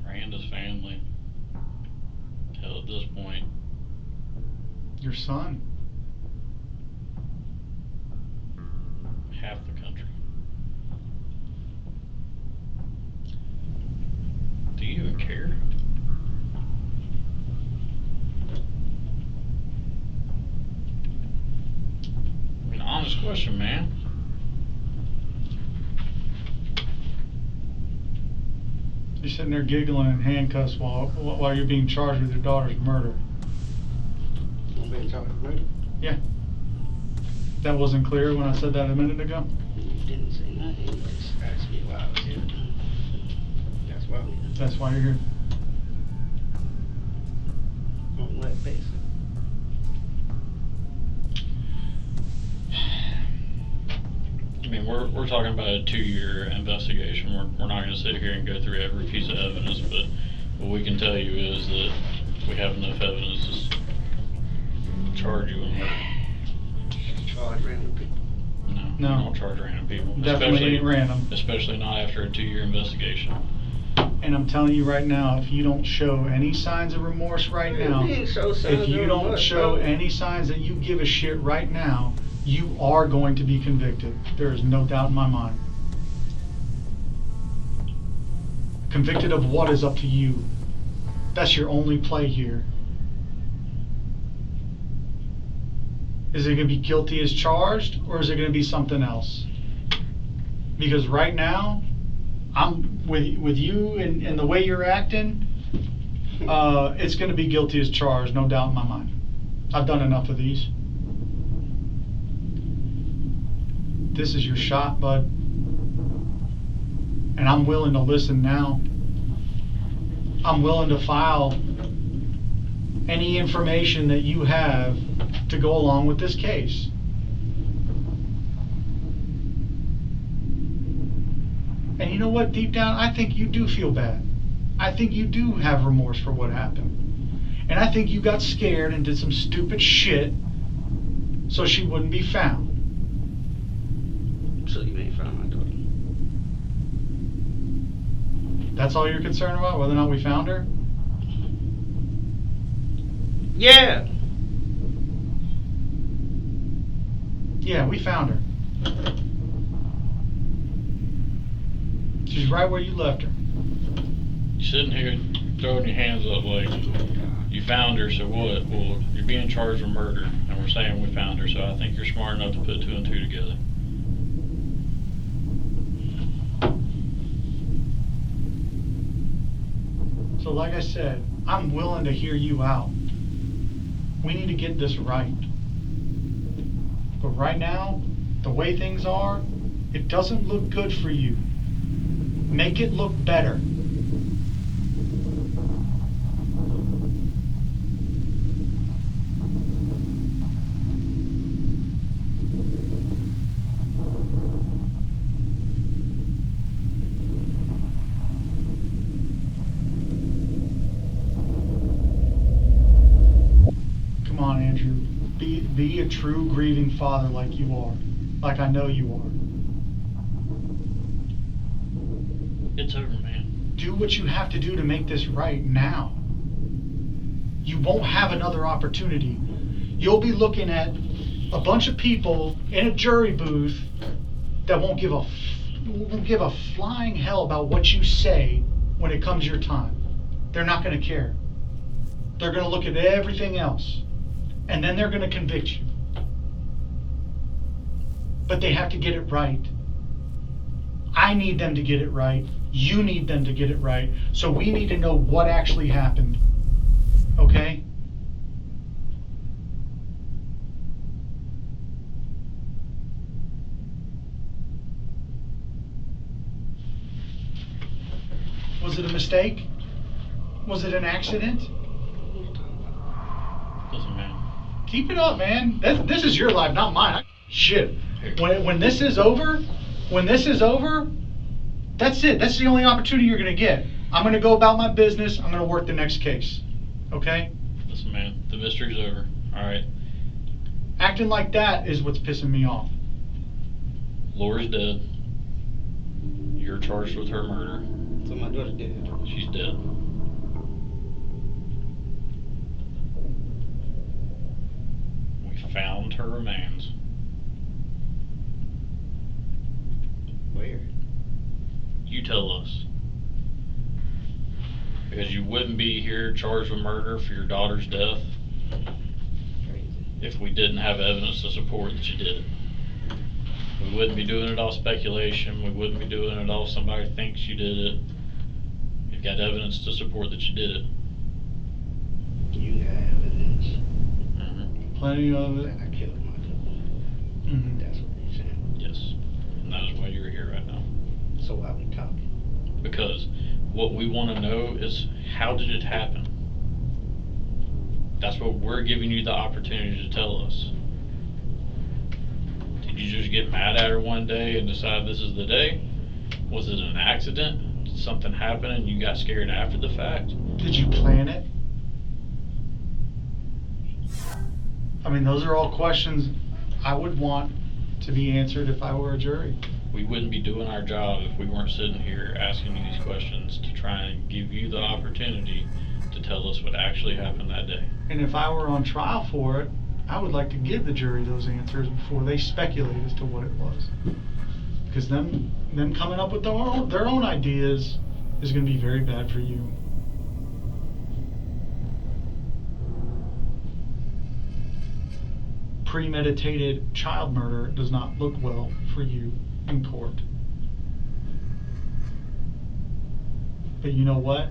Miranda's family, hell, at this point, Your son. half the country. Do you even care? I mean, honest question, man. You're sitting there giggling in handcuffs while you're being charged with your daughter's murder. I'm being charged with murder. Yeah. That wasn't clear when I said that a minute ago? Didn't say nothing, but asked me why I was here. That's why we did. That's why you're here. On what basis? I mean, we're talking about a 2-year investigation. We're not going to sit here and go through every piece of evidence, but what we can tell you is that we have enough evidence to charge you with murder. Charge random people. No, don't charge random people. Definitely ain't random. Especially not after a 2-year investigation. And I'm telling you right now, if you don't show any signs of remorse right now, if you don't show any signs that you give a shit right now, you are going to be convicted. There is no doubt in my mind. Convicted of what is up to you. That's your only play here. Is it going to be guilty as charged, or is it going to be something else? Because right now, I'm with you and the way you're acting, it's going to be guilty as charged, no doubt in my mind. I've done enough of these. This is your shot, bud. And I'm willing to listen now. I'm willing to file any information that you have to go along with this case. And you know what, deep down, I think you do feel bad. I think you do have remorse for what happened. And I think you got scared and did some stupid shit so she wouldn't be found. So you ain't found my daughter. That's all you're concerned about, whether or not we found her? Yeah. Yeah, we found her. She's right where you left her. You're sitting here throwing your hands up like you found her, so what? Well, you're being charged with murder, and we're saying we found her, so I think you're smart enough to put two and two together. So like I said, I'm willing to hear you out. We need to get this right. But right now, the way things are, it doesn't look good for you. Make it look better. Come on, Andrew. Be a true grieving father like you are. Like I know you are. It's over, man. Do what you have to do to make this right now. You won't have another opportunity. You'll be looking at a bunch of people in a jury booth that won't give a flying hell about what you say when it comes your time. They're not going to care. They're going to look at everything else, and then they're going to convict you. But they have to get it right. I need them to get it right. You need them to get it right. So we need to know what actually happened. Okay? Was it a mistake? Was it an accident? Listen, man. Keep it up, man. This is your life, not mine. Shit. When this is over, that's it. That's the only opportunity you're going to get. I'm going to go about my business. I'm going to work the next case. Okay? Listen, man. The mystery's over. All right. Acting like that is what's pissing me off. Lori's dead. You're charged with her murder. So my daughter's dead. She's dead. We found her remains. Where? You tell us. Because you wouldn't be here charged with murder for your daughter's death if we didn't have evidence to support that you did it. We wouldn't be doing it off speculation. We wouldn't be doing it off somebody thinks you did it. You've got evidence to support that you did it. You got evidence. Mm-hmm. Plenty of it. That I killed my daughter. Mm-hmm. That's what you're saying. Yes. And that is why you're here right now. So why we talking? Because what we want to know is, how did it happen? That's what we're giving you the opportunity to tell us. Did you just get mad at her one day and decide this is the day? Was it an accident? Did something happen and you got scared after the fact? Did you plan it? I mean, those are all questions I would want to be answered if I were a jury. We wouldn't be doing our job if we weren't sitting here asking you these questions to try and give you the opportunity to tell us what actually happened that day. And if I were on trial for it, I would like to give the jury those answers before they speculate as to what it was. Because them coming up with their own ideas is going to be very bad for you. Premeditated child murder does not look well for you in court. But you know what?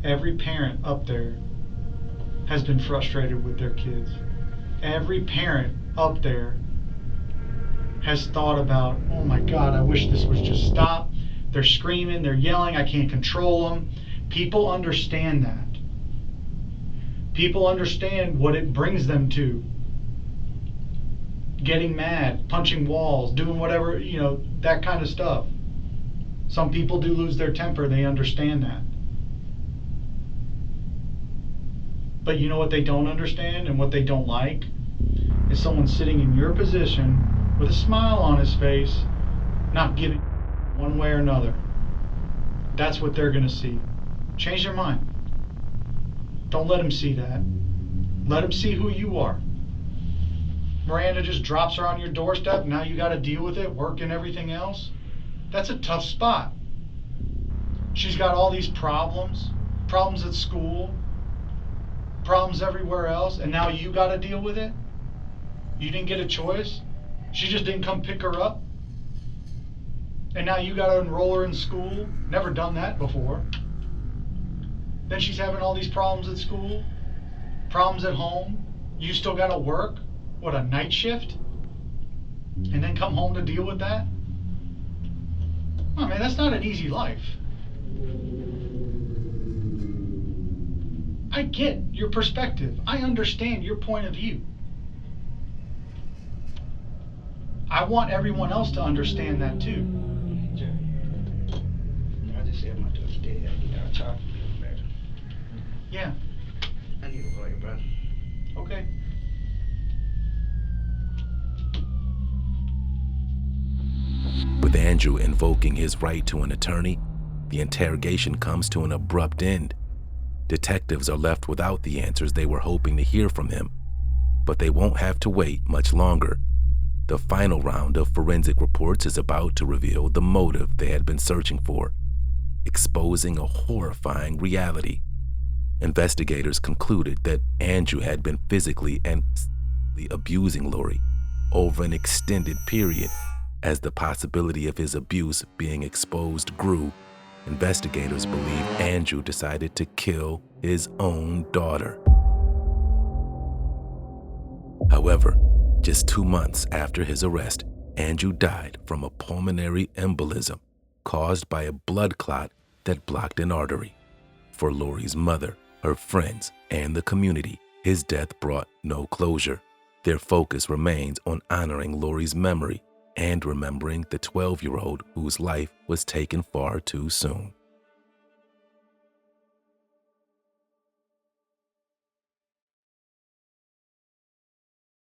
Every parent up there has been frustrated with their kids. Every parent up there has thought about, oh my God, I wish this would just stop. They're screaming, they're yelling, I can't control them. People understand that. People understand what it brings them to. Getting mad, punching walls, doing whatever, that kind of stuff. Some people do lose their temper, they understand that. But you know what they don't understand and what they don't like? Is someone sitting in your position with a smile on his face, not giving one way or another. That's what they're going to see. Change their mind. Don't let them see that. Let them see who you are. Miranda just drops her on your doorstep, now you got to deal with it, work and everything else. That's a tough spot. She's got all these problems at school, problems everywhere else, and now you got to deal with it? You didn't get a choice? She just didn't come pick her up? And now you got to enroll her in school? Never done that before. Then she's having all these problems at school, problems at home. You still got to work? What, a night shift? And then come home to deal with that? Oh man, that's not an easy life. I get your perspective. I understand your point of view. I want everyone else to understand that too. I just said my daughter's dead. I need to talk to you better. Yeah. I need a lawyer, brother. Okay. With Andrew invoking his right to an attorney, the interrogation comes to an abrupt end. Detectives are left without the answers they were hoping to hear from him, but they won't have to wait much longer. The final round of forensic reports is about to reveal the motive they had been searching for, exposing a horrifying reality. Investigators concluded that Andrew had been physically and sexually abusing Lori over an extended period. As the possibility of his abuse being exposed grew, investigators believe Andrew decided to kill his own daughter. However, just 2 months after his arrest, Andrew died from a pulmonary embolism caused by a blood clot that blocked an artery. For Lori's mother, her friends, and the community, his death brought no closure. Their focus remains on honoring Lori's memory and remembering the 12-year-old whose life was taken far too soon.